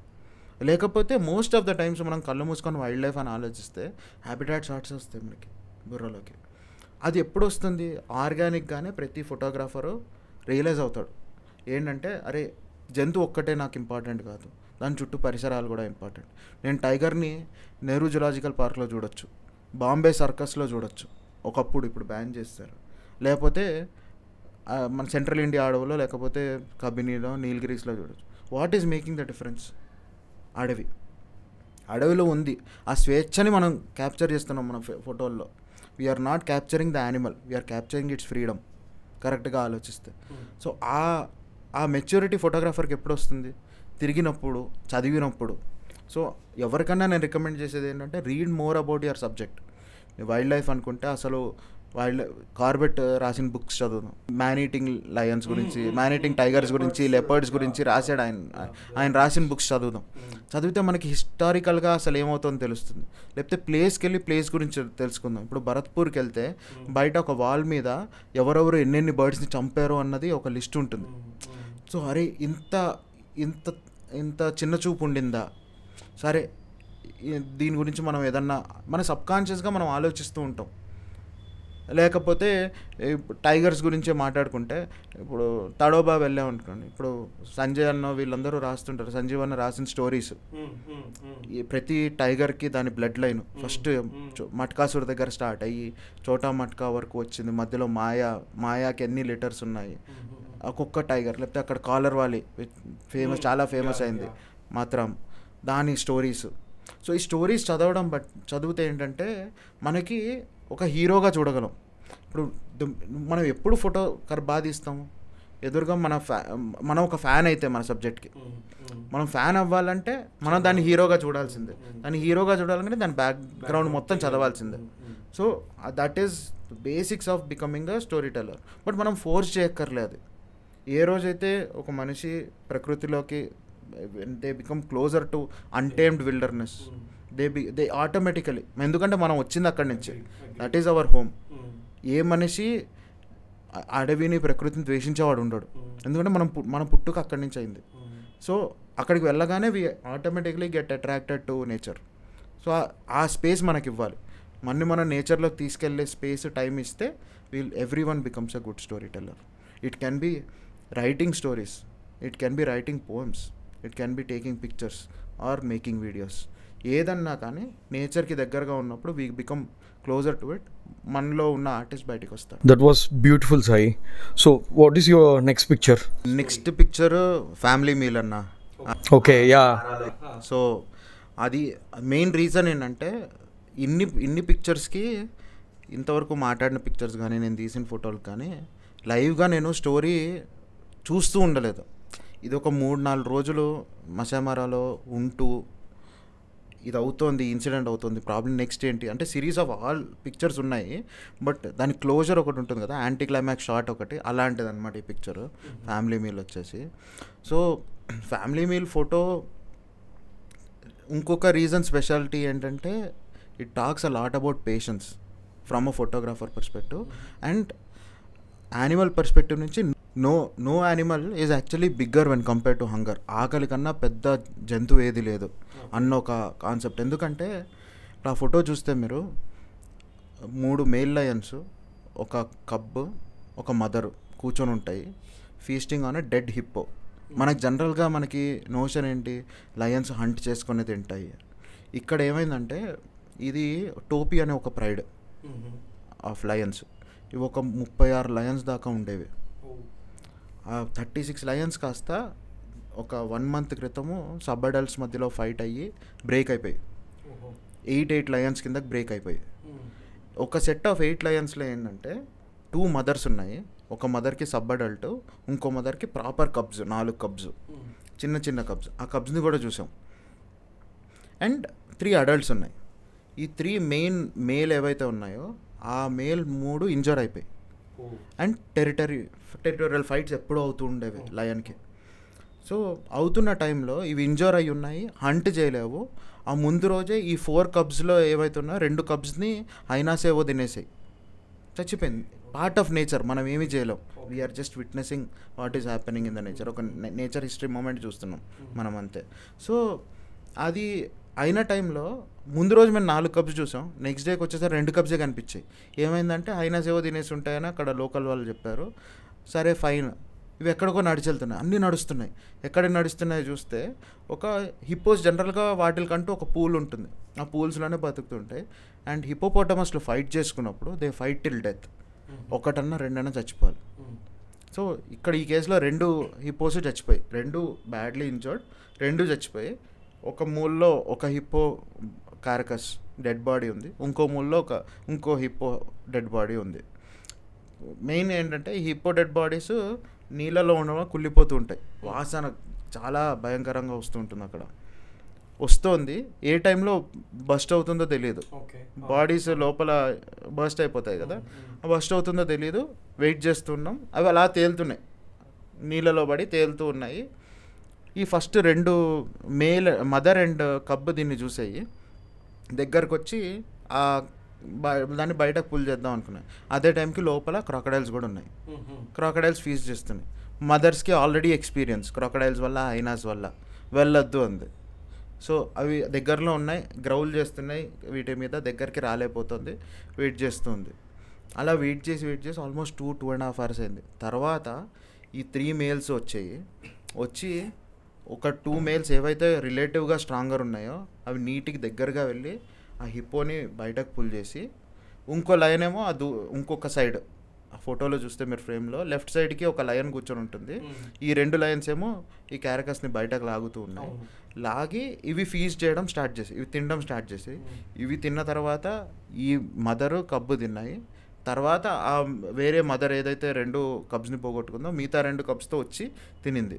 లేకపోతే మోస్ట్ ఆఫ్ ద టైమ్స్ మనం కళ్ళు మూసుకొని వైల్డ్ లైఫ్ అని ఆలోచిస్తే హ్యాబిటాట్ షాట్స్ వస్తాయి మనకి బుర్రలోకి. అది ఎప్పుడు వస్తుంది, ఆర్గానిక్గానే ప్రతి ఫోటోగ్రాఫరు రియలైజ్ అవుతాడు ఏంటంటే, అరే జంతువు ఒక్కటే నాకు ఇంపార్టెంట్ కాదు, దాని చుట్టూ పరిసరాలు కూడా ఇంపార్టెంట్. నేను టైగర్ని నెహ్రూ జులాజికల్ పార్క్లో చూడొచ్చు, బాంబే సర్కస్లో చూడొచ్చు ఒకప్పుడు, ఇప్పుడు బ్యాన్ చేస్తారు. లేకపోతే మన సెంట్రల్ ఇండియా అడవులో, లేకపోతే కబినీలో, నీలగిరీస్లో చూడొచ్చు. What is making the difference? అడవిలో ఉంది. ఆ స్వేచ్ఛని మనం క్యాప్చర్ చేస్తున్నాం మన ఫోటోల్లో. We're not capturing the animal, we're capturing its freedom, కరెక్ట్గా ఆలోచిస్తే. సో ఆ మెచ్యూరిటీ ఫోటోగ్రాఫర్కి ఎప్పుడు వస్తుంది? తిరిగినప్పుడు, చదివినప్పుడు. సో ఎవరికన్నా నేను రికమెండ్ చేసేది ఏంటంటే, read more about your subject. Wild life అనుకుంటే అసలు కార్బెట్ రాసిన బుక్స్ చదువుదాం. మ్యాన్ ఈటింగ్ లయన్స్ గురించి, మ్యాన్ ఈటింగ్ టైగర్స్ గురించి, లెపర్డ్స్ గురించి రాశాడు ఆయన రాసిన బుక్స్ చదువుదాం. చదివితే మనకి హిస్టారికల్గా అసలు ఏమవుతుందో తెలుస్తుంది. లేకపోతే ప్లేస్కి వెళ్ళి ప్లేస్ గురించి తెలుసుకుందాం. ఇప్పుడు భరత్పూర్కి వెళ్తే బయట ఒక వాల్ మీద ఎవరెవరు ఎన్నెన్ని బర్డ్స్ని చంపారో అన్నది ఒక లిస్ట్ ఉంటుంది. సో అరే ఇంత ఇంత ఇంత చిన్న చూపు ఉండిందా, సరే దీని గురించి మనం ఏదన్నా మన సబ్కాన్షియస్గా మనం ఆలోచిస్తూ ఉంటాం. లేకపోతే టైగర్స్ గురించే మాట్లాడుకుంటే, ఇప్పుడు తడోబా వెళ్ళామనుకోండి, ఇప్పుడు సంజయ్ అన్న వీళ్ళందరూ రాస్తుంటారు, సంజీవ్ అన్న రాసిన స్టోరీస్. ప్రతి టైగర్కి దాని బ్లడ్ లైన్ ఫస్ట్ మట్కాసుర్ దగ్గర స్టార్ట్ అయ్యి చోటా మట్కా వరకు వచ్చింది. మధ్యలో మాయాకి ఎన్ని లెటర్స్ ఉన్నాయి, ఒక్కొక్క టైగర్. లేకపోతే అక్కడ కాలర్ వాలి చాలా ఫేమస్ అయింది మాత్రం, దాని స్టోరీస్. సో ఈ స్టోరీస్ చదివితే ఏంటంటే మనకి ఒక హీరోగా చూడగలం. ఇప్పుడు మనం ఎప్పుడు ఫోటో బాగా తీస్తాము, ఎదురుగా మనం ఒక ఫ్యాన్ అయితే మన సబ్జెక్ట్కి మనం ఫ్యాన్ అవ్వాలంటే మనం దాన్ని హీరోగా చూడాల్సిందే. దాన్ని హీరోగా చూడాలంటే దాని బ్యాక్గ్రౌండ్ మొత్తం చదవాల్సిందే. So that is basics of becoming a storyteller. But మనం ఫోర్స్ చేయక్కర్లేదు. ఏ రోజైతే ఒక మనిషి ప్రకృతిలోకి they become closer to untamed wilderness, they automatically, ఎందుకంటే మనం వచ్చింది అక్కడి నుంచి, దట్ ఈజ్ అవర్ హోమ్. ఏ మనిషి అడవిని ప్రకృతిని ద్వేషించేవాడు ఉండడు, ఎందుకంటే మన పుట్టుక అక్కడి నుంచి అయింది. సో అక్కడికి వెళ్ళగానే we automatically get attracted to nature. So ఆ స్పేస్ మనకి ఇవ్వాలి. మనం నేచర్లోకి తీసుకెళ్లే స్పేస్, టైం ఇస్తే everyone becomes a good storyteller. It can be writing stories, it can be writing poems, it can be taking pictures or making videos. ఏదన్నా కానీ నేచర్కి దగ్గరగా ఉన్నప్పుడు we become closer to it. మనలో ఉన్న artist బయటకు వస్తాడు. That was beautiful Sai. So what is your next picture? Next picture family meal అన్న. Okay, yeah. సో అది మెయిన్ రీజన్ ఏంటంటే, ఇన్ని పిక్చర్స్కి ఇంతవరకు మాట్లాడిన పిక్చర్స్ కానీ, నేను తీసిన ఫోటోలు కానీ, లైవ్గా నేను స్టోరీ చూస్తూ ఉండలేదు. ఇది ఒక 3-4 రోజులు మసామారాలో ఉంటూ ఇది అవుతోంది, ఇన్సిడెంట్ అవుతుంది, ప్రాబ్లం నెక్స్ట్ ఏంటి అంటే సిరీస్ ఆఫ్ ఆల్ పిక్చర్స్ ఉన్నాయి. బట్ దాని క్లోజర్ ఒకటి ఉంటుంది కదా, యాంటీ క్లైమాక్స్ షాట్ ఒకటి, అలాంటిది అనమాట ఈ పిక్చర్ ఫ్యామిలీ మీల్ వచ్చేసి. సో ఫ్యామిలీ మీల్ ఫోటో ఇంకొక రీజన్ స్పెషాలిటీ ఏంటంటే, it talks a lot about patience from a photographer perspective. And animal perspective నుంచి no animal is actually bigger when compare to hunger. ఆకలి కన్నా పెద్ద జంతువు ఏది లేదు అన్న ఒక కాన్సెప్ట్. ఎందుకంటే ఆ ఫోటో చూస్తే మీరు 3 మేల్ లయన్స్, ఒక కబ్, ఒక మదరు కూర్చొని ఉంటాయి, feasting on a dead hippo. మనకి జనరల్గా మనకి నోషన్ ఏంటి, లయన్స్ హంట్ చేసుకొని తింటాయి. ఇక్కడ ఏమైందంటే, ఇది టోపీ అనే ఒక ప్రైడ్ ఆఫ్ లయన్స్. ఇవి ఒక 36 లయన్స్ దాకా ఉండేవి. ఆ 36 లయన్స్ కాస్త ఒక 1 month క్రితము సబ్ అడల్ట్స్ మధ్యలో ఫైట్ అయ్యి బ్రేక్ అయిపోయి 8 లయన్స్ కిందకి బ్రేక్ అయిపోయి. ఒక సెట్ ఆఫ్ 8 లయన్స్లో ఏంటంటే 2 మదర్స్ ఉన్నాయి. ఒక మదర్కి సబ్ అడల్ట్, ఇంకో మదర్కి ప్రాపర్ కబ్స్, 4 కబ్స్, చిన్న చిన్న కబ్స్. ఆ కబ్స్ని కూడా చూసాం. అండ్ 3 అడల్ట్స్ ఉన్నాయి. ఈ 3 మేల్ ఏవైతే ఉన్నాయో ఆ మేల్ 3 ఇంజర్ అయిపోయి. అండ్ టెరిటోరియల్ ఫైట్స్ ఎప్పుడూ అవుతూ ఉండేవి లయన్కి. సో అవుతున్న టైంలో ఇవి ఇంజర్ అయి ఉన్నాయి, హంట్ చేయలేవు. ఆ ముందు రోజే ఈ 4 కబ్స్లో ఏవైతే ఉన్నాయో 2 కబ్స్ని హైనాసేవో తినేసాయి, చచ్చిపోయింది. పార్ట్ ఆఫ్ నేచర్, మనం ఏమీ చేయలేం. We're just witnessing what is happening in the nature. ఒక నేచర్ హిస్టరీ మూమెంట్ చూస్తున్నాం మనం అంతే. సో అది అయిన టైంలో ముందు రోజు మేము 4 కబ్స్ చూసాం, నెక్స్ట్ డేకి వచ్చేసరికి 2 కబ్సే కనిపించాయి. ఏమైందంటే హైనాసేవో తినేసి ఉంటాయని అక్కడ లోకల్ వాళ్ళు చెప్పారు. సరే ఫైన్, ఇవి ఎక్కడికో నడిచెళ్తున్నాయి, అన్నీ నడుస్తున్నాయి. ఎక్కడికి నడుస్తున్నాయో చూస్తే ఒక హిప్పోస్ జనరల్గా వాటికంటూ ఒక పూల్ ఉంటుంది, ఆ పూల్స్లోనే బతుకుతుంటాయి. అండ్ హిప్పోపోటమస్లో ఫైట్ చేసుకున్నప్పుడు దే ఫైట్ టిల్ డెత్, ఒకటన్నా రెండన్నా చచ్చిపోవాలి. సో ఇక్కడ ఈ కేసులో 2 హిప్పోస్ చచ్చిపోయి, 2 బ్యాడ్లీ ఇంజర్డ్, 2 చచ్చిపోయి. ఒక మూల్లో ఒక హిప్పో కార్కస్ డెడ్ బాడీ ఉంది, ఇంకో మూల్లో ఇంకో హిప్పో డెడ్ బాడీ ఉంది. మెయిన్ ఏంటంటే ఈ హిప్పో డెడ్ బాడీస్ నీళ్ళలో ఉండడం కుళ్ళిపోతూ ఉంటాయి, వాసన చాలా భయంకరంగా వస్తూ ఉంటుంది. అక్కడ వస్తుంది, ఏ టైంలో బస్ట్ అవుతుందో తెలియదు. బాడీస్ లోపల బస్ట్ అయిపోతాయి కదా, బస్ట్ అవుతుందో తెలియదు. వెయిట్ చేస్తున్నాం, అవి అలా తేలుతున్నాయి, నీళ్ళలో పడి తేలుతూ ఉన్నాయి. ఈ ఫస్ట్ 2 మదర్ అండ్ కబ్ దీన్ని చూసాయి, దగ్గరకు వచ్చి దాన్ని బయటకు పుల్ చేద్దాం అనుకున్నాయి. అదే టైంకి లోపల క్రాకడైల్స్ కూడా ఉన్నాయి, క్రాకడైల్స్ ఫీజ్ చేస్తున్నాయి. మదర్స్కి ఆల్రెడీ ఎక్స్పీరియన్స్ క్రాకడైల్స్ వల్ల, హైనాస్ వల్ల వెళ్ళొద్దు అంది. సో అవి దగ్గరలో ఉన్నాయి, గ్రౌల్ చేస్తున్నాయి, వీటి మీద దగ్గరికి రాలేకపోతుంది, వెయిట్ చేస్తుంది. అలా వెయిట్ చేసి ఆల్మోస్ట్ 2.5 hours అయింది. తర్వాత ఈ 3 మేల్స్ వచ్చి ఒక 2 మేల్స్ ఏవైతే రిలేటివ్గా స్ట్రాంగర్ ఉన్నాయో అవి నీటికి దగ్గరగా వెళ్ళి ఆ హిప్పోని బయటకు పుల్ చేసి, ఇంకో లయన్ ఏమో ఇంకొక సైడ్, ఆ ఫోటోలో చూస్తే మీరు ఫ్రేమ్లో లెఫ్ట్ సైడ్కి ఒక లయన్ కూర్చొని ఉంటుంది, ఈ 2 లయన్స్ ఏమో ఈ క్యారకస్ని బయటకు లాగుతూ ఉన్నాయి. లాగి ఇవి ఫీజ్ చేయడం స్టార్ట్ చేసి, ఇవి తినడం స్టార్ట్ చేసి, ఇవి తిన్న తర్వాత ఈ మదరు కబ్బు తిన్నాయి. తర్వాత ఆ వేరే మదర్ ఏదైతే 2 కబ్స్ని పోగొట్టుకుందో మిగతా 2 కబ్స్తో వచ్చి తినింది.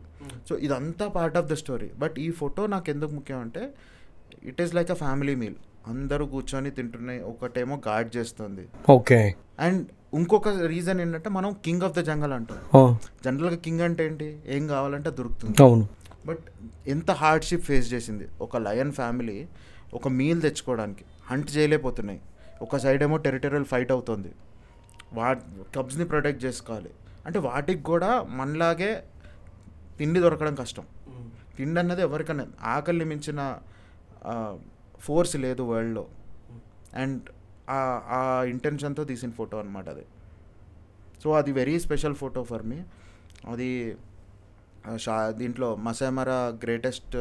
సో ఇదంతా part of the story. But ఈ ఫోటో నాకు ఎందుకు ముఖ్యం అంటే it is like a family meal, అందరూ కూర్చొని తింటున్నాయి, ఒకటేమో గార్డ్ చేస్తుంది. ఓకే. అండ్ ఇంకొక రీజన్ ఏంటంటే మనం కింగ్ ఆఫ్ ద జంగల్ అంటాం. జనరల్గా కింగ్ అంటే ఏంటి, ఏం కావాలంటే దొరుకుతుంది. అవును. బట్ ఎంత హార్డ్షిప్ ఫేస్ చేసింది ఒక లయన్ ఫ్యామిలీ ఒక మీల్ తెచ్చుకోవడానికి, హంట్ చేయలేకపోతున్నాయి. ఒక సైడ్ ఏమో టెరిటోరియల్ ఫైట్ అవుతుంది, కబ్స్ని ప్రొటెక్ట్ చేసుకోవాలి అంటే వాటికి కూడా మనలాగే తిండి దొరకడం కష్టం. తిండి అన్నది ఎవరికన్నా ఆకలిని మించిన ఫోర్స్ లేదు వరల్డ్లో. అండ్ ఆ ఇంటెన్షన్తో తీసిన ఫోటో అనమాట అది. సో అది very special photo for me. అది దీంట్లో Masai Mara greatest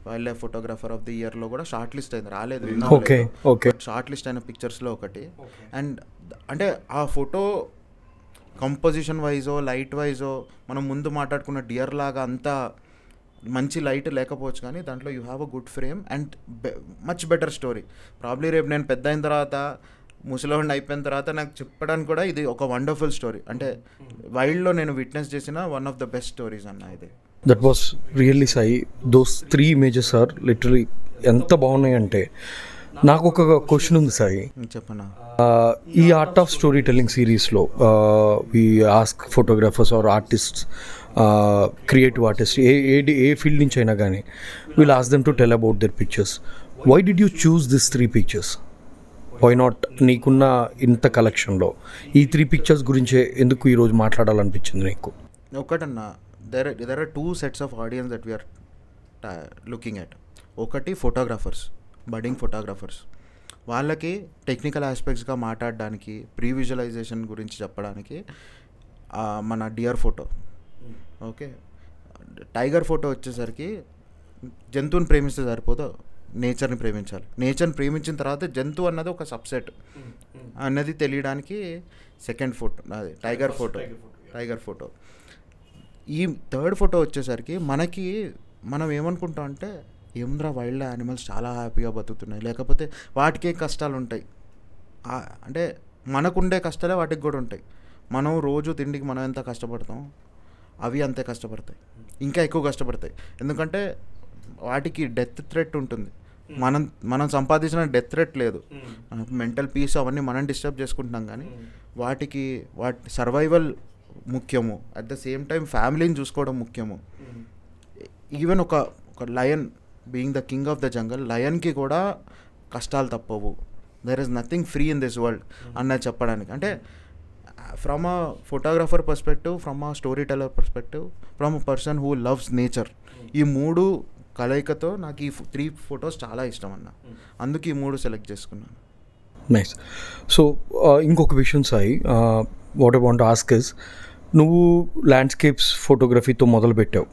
wildlife photographer of the ఇయర్లో కూడా షార్ట్ లిస్ట్ అయింది, రాలేదు, షార్ట్ లిస్ట్ అయిన పిక్చర్స్లో ఒకటి. అండ్ అంటే ఆ ఫోటో కంపోజిషన్ వైజో లైట్ వైజో మనం ముందు మాట్లాడుకున్న డియర్ లాగా అంతా మంచి లైట్ లేకపోవచ్చు, కానీ దాంట్లో you have a good frame and much better story. Probably రేపు నేను పెద్ద అయిన తర్వాత, ముసలివాడిని అయిపోయిన తర్వాత నాకు చెప్పడానికి కూడా ఇది ఒక వండర్ఫుల్ స్టోరీ. అంటే వైల్డ్లో నేను విట్నెస్ చేసిన one of the best stories అన్న ఇది. That was really Sai. Those 3 images are literally ఎంత బాగున్నాయి అంటే. నాకు ఒక క్వశ్చన్ ఉంది సాయి, చెప్పనా. ఈ ఆర్ట్ ఆఫ్ స్టోరీ టెల్లింగ్ సిరీస్లో we ask photographers or artists, creative artist, ఏ ఫీల్డ్ నుంచి అయినా కానీ, will ask them to tell about their pictures. Why did you choose this 3 pictures? Why not? నీకున్న ఇంత కలెక్షన్లో ఈ 3 పిక్చర్స్ గురించే ఎందుకు ఈరోజు మాట్లాడాలనిపించింది నీకు? ఒకటన్నా, there are 2 sets of audience that we are looking at. ఒకటి ఫోటోగ్రాఫర్స్, బడ్డింగ్ ఫోటోగ్రాఫర్స్, వాళ్ళకి టెక్నికల్ ఆస్పెక్ట్స్గా మాట్లాడడానికి, ప్రీ విజువలైజేషన్ గురించి చెప్పడానికి మన dear photo. Okay, tiger photo వచ్చేసరికి జంతువుని ప్రేమిస్తే సరిపోదు, నేచర్ని ప్రేమించాలి. నేచర్ని ప్రేమించిన తర్వాత జంతువు అన్నది ఒక సబ్సెట్ అన్నది తెలియడానికి సెకండ్ ఫోటో అది టైగర్ ఫోటో. ఈ థర్డ్ ఫోటో వచ్చేసరికి మనం ఏమనుకుంటాం అంటే ఏముందిరా వైల్డ్ యానిమల్స్ చాలా హ్యాపీగా బతుకుతున్నాయి, లేకపోతే వాటికే కష్టాలు ఉంటాయి. అంటే మనకుండే కష్టాలే వాటికి కూడా ఉంటాయి. మనం రోజు తిండికి మనం ఎంత కష్టపడతాం, అవి అంతే కష్టపడతాయి, ఇంకా ఎక్కువ కష్టపడతాయి. ఎందుకంటే వాటికి డెత్ థ్రెట్ ఉంటుంది, మనం సంపాదించిన డెత్ థ్రెట్ లేదు. మెంటల్ పీస్ అవన్నీ మనం డిస్టర్బ్ చేసుకుంటున్నాం, కానీ వాటి సర్వైవల్ ముఖ్యము. అట్ ద సేమ్ టైం ఫ్యామిలీని చూసుకోవడం ముఖ్యము. ఈవెన్ ఒక lion being the king of the jungle, లయన్కి కూడా కష్టాలు తప్పవు. There is nothing free in this world అన్నది చెప్పడానికి. అంటే from a photographer perspective, from a storyteller perspective, from a person who loves nature, ఈ 3 కలయికతో నాకు ఈ 3 ఫొటోస్ చాలా ఇష్టం అన్న. అందుకు ఈ 3 సెలెక్ట్ చేసుకున్నాను. నైస్. సో ఇంకొక విషయం Sai, what I want to ask is, నువ్వు ల్యాండ్స్కేప్స్ ఫోటోగ్రఫీతో మొదలుపెట్టావు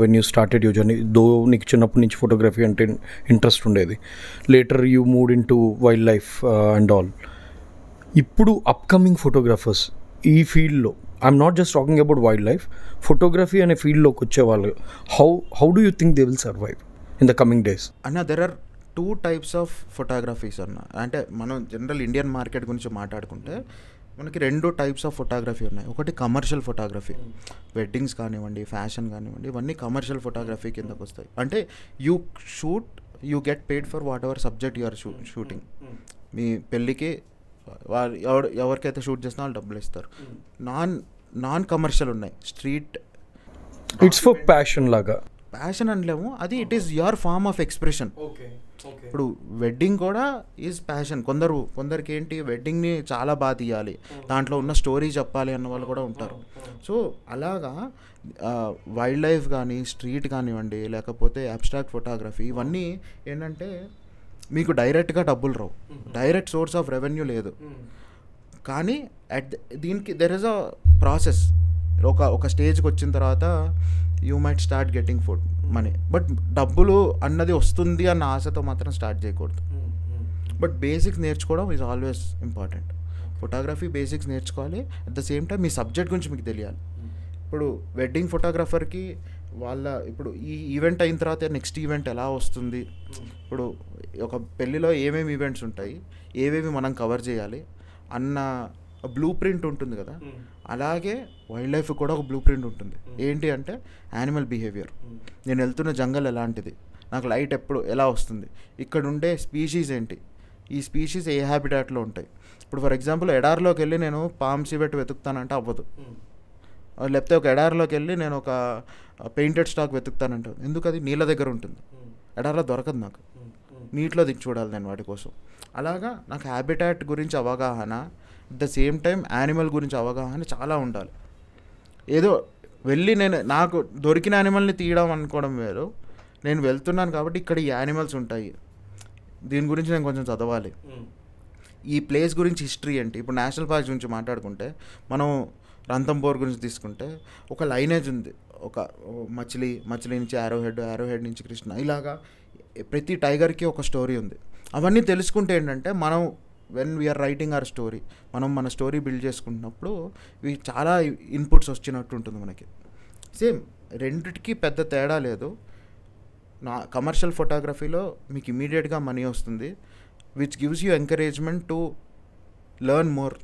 when you started you journey. Though నీకు చిన్నప్పటి నుంచి ఫోటోగ్రఫీ అంటే ఇంట్రెస్ట్ ఉండేది. Later you moved in to wildlife and all. ఇప్పుడు అప్కమింగ్ ఫోటోగ్రాఫర్స్ ఈ ఫీల్డ్లో, I'm not just talking about wildlife, photography అనే ఫీల్డ్లోకి వచ్చేవాళ్ళు how do you think they will survive in the coming days? అన్న there are 2 types of photographies అన్న. అంటే మనం జనరల్ ఇండియన్ మార్కెట్ గురించి మాట్లాడుకుంటే మనకి 2 types ఆఫ్ ఫోటోగ్రఫీ ఉన్నాయి. ఒకటి కమర్షియల్ ఫోటోగ్రఫీ, వెడ్డింగ్స్ కానివ్వండి, ఫ్యాషన్ కానివ్వండి, ఇవన్నీ కమర్షియల్ ఫోటోగ్రఫీ కిందకు వస్తాయి. అంటే you shoot, you get paid for whatever subject you are shooting. మీ పెళ్ళికి ఎవరికైతే షూట్ చేసినా వాళ్ళు డబ్బులు ఇస్తారు. నాన్ కమర్షియల్ ఉన్నాయి, స్ట్రీట్, ఇట్స్ ఫర్ ప్యాషన్ లాగా. ప్యాషన్ అనలేము, అది it is your form of expression. ఇప్పుడు వెడ్డింగ్ కూడా ఈజ్ ప్యాషన్. కొందరికి ఏంటి, వెడ్డింగ్ని చాలా బాగా తీయాలి, దాంట్లో ఉన్న స్టోరీ చెప్పాలి అన్న వాళ్ళు కూడా ఉంటారు. సో అలాగా వైల్డ్ లైఫ్ కానీ, స్ట్రీట్ కానివ్వండి, లేకపోతే అబ్స్ట్రాక్ట్ ఫోటోగ్రఫీ, ఇవన్నీ ఏంటంటే మీకు డైరెక్ట్గా డబ్బులు రావు, డైరెక్ట్ సోర్స్ ఆఫ్ రెవెన్యూ లేదు. కానీ దీనికి దెర్ ఇస్ అ ప్రాసెస్. ఒక స్టేజ్కి వచ్చిన తర్వాత you might start getting food money, but డబ్బులు అన్నది వస్తుంది అన్న ఆశతో మాత్రం స్టార్ట్ చేయకూడదు. బట్ బేసిక్స్ నేర్చుకోవడం is always important. Photography basics నేర్చుకోవాలి, అట్ ద సేమ్ టైం మీ సబ్జెక్ట్ గురించి మీకు తెలియాలి. ఇప్పుడు వెడ్డింగ్ ఫోటోగ్రాఫర్కి ఇప్పుడు ఈ ఈవెంట్ అయిన తర్వాత నెక్స్ట్ ఈవెంట్ ఎలా వస్తుంది, ఇప్పుడు ఒక పెళ్ళిలో ఏమేమి ఈవెంట్స్ ఉంటాయి, ఏవేవి మనం కవర్ చేయాలి అన్న బ్లూ ప్రింట్ ఉంటుంది కదా, అలాగే వైల్డ్ లైఫ్ కూడా ఒక బ్లూ ప్రింట్ ఉంటుంది. ఏంటి అంటే యానిమల్ బిహేవియర్. నేను వెళ్తున్న జంగల్ ఎలాంటిది, నాకు లైట్ ఎప్పుడు ఎలా వస్తుంది, ఇక్కడ ఉండే స్పీషీస్ ఏంటి, ఈ స్పీషీస్ ఏ హ్యాబిటాట్లో ఉంటాయి. ఇప్పుడు ఫర్ ఎగ్జాంపుల్ ఎడారిలోకి వెళ్ళి నేను పామ్ సివెట్ వెతుకుతానంటే అవ్వదు. లేకపోతే ఒక ఎడారిలోకి వెళ్ళి నేను ఒక పెయింటెడ్ స్టాక్ వెతుకుతానంటే, ఎందుకు, అది నీళ్ళ దగ్గర ఉంటుంది, ఎడారిలో దొరకదు, నాకు నీటిలో దిగి చూడాలి నేను వాటి కోసం. అలాగా నాకు హ్యాబిటాట్ గురించి అవగాహన, at the same time animal గురించి అవగాహన చాలా ఉండాలి. ఏదో వెళ్ళి నాకు దొరికిన యానిమల్ని తీయడం అనుకోవడం వేరు, నేను వెళ్తున్నాను కాబట్టి ఇక్కడ ఈ యానిమల్స్ ఉంటాయి, దీని గురించి నేను కొంచెం చదవాలి, ఈ ప్లేస్ గురించి హిస్టరీ ఏంటి. ఇప్పుడు నేషనల్ పార్క్స్ గురించి మాట్లాడుకుంటే, మనం రంతంబోర్ గురించి తీసుకుంటే ఒక లైనేజ్ ఉంది, ఒక మచిలీ నుంచి యారోహెడ్ నుంచి కృష్ణ, ఇలాగా ప్రతి టైగర్కి ఒక స్టోరీ ఉంది. అవన్నీ తెలుసుకుంటే ఏంటంటే మనం when we're writing our story, మనం మన స్టోరీ బిల్డ్ చేసుకుంటున్నప్పుడు ఇవి చాలా ఇన్పుట్స్ వచ్చినట్టు ఉంటుంది మనకి. సేమ్ రెండిటికి పెద్ద తేడా లేదు. కమర్షియల్ ఫోటోగ్రఫీలో మీకు ఇమీడియట్గా మనీ వస్తుంది, which gives you encouragement to learn more.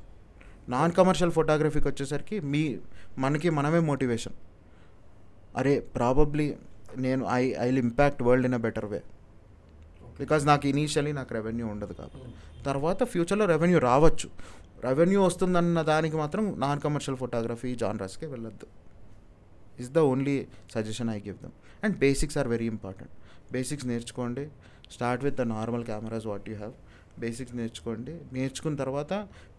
Non commercial ఫోటోగ్రఫీకి వచ్చేసరికి మనమే మోటివేషన్. అరే ప్రాబబ్లీ నేను I will impact world in a better way, because నాకు ఇనీషియలీ నాకు రెవెన్యూ ఉండదు కాబట్టి. తర్వాత ఫ్యూచర్లో రెవెన్యూ రావచ్చు, రెవెన్యూ వస్తుందన్న దానికి మాత్రం నాన్ కమర్షియల్ ఫోటోగ్రఫీ జానర్స్కే వెళ్ళొద్దు. Is the only suggestion I give them. And basics are very important. Basics నేర్చుకోండి. Start with the normal cameras what you have. Basics నేర్చుకోండి. నేర్చుకున్న తర్వాత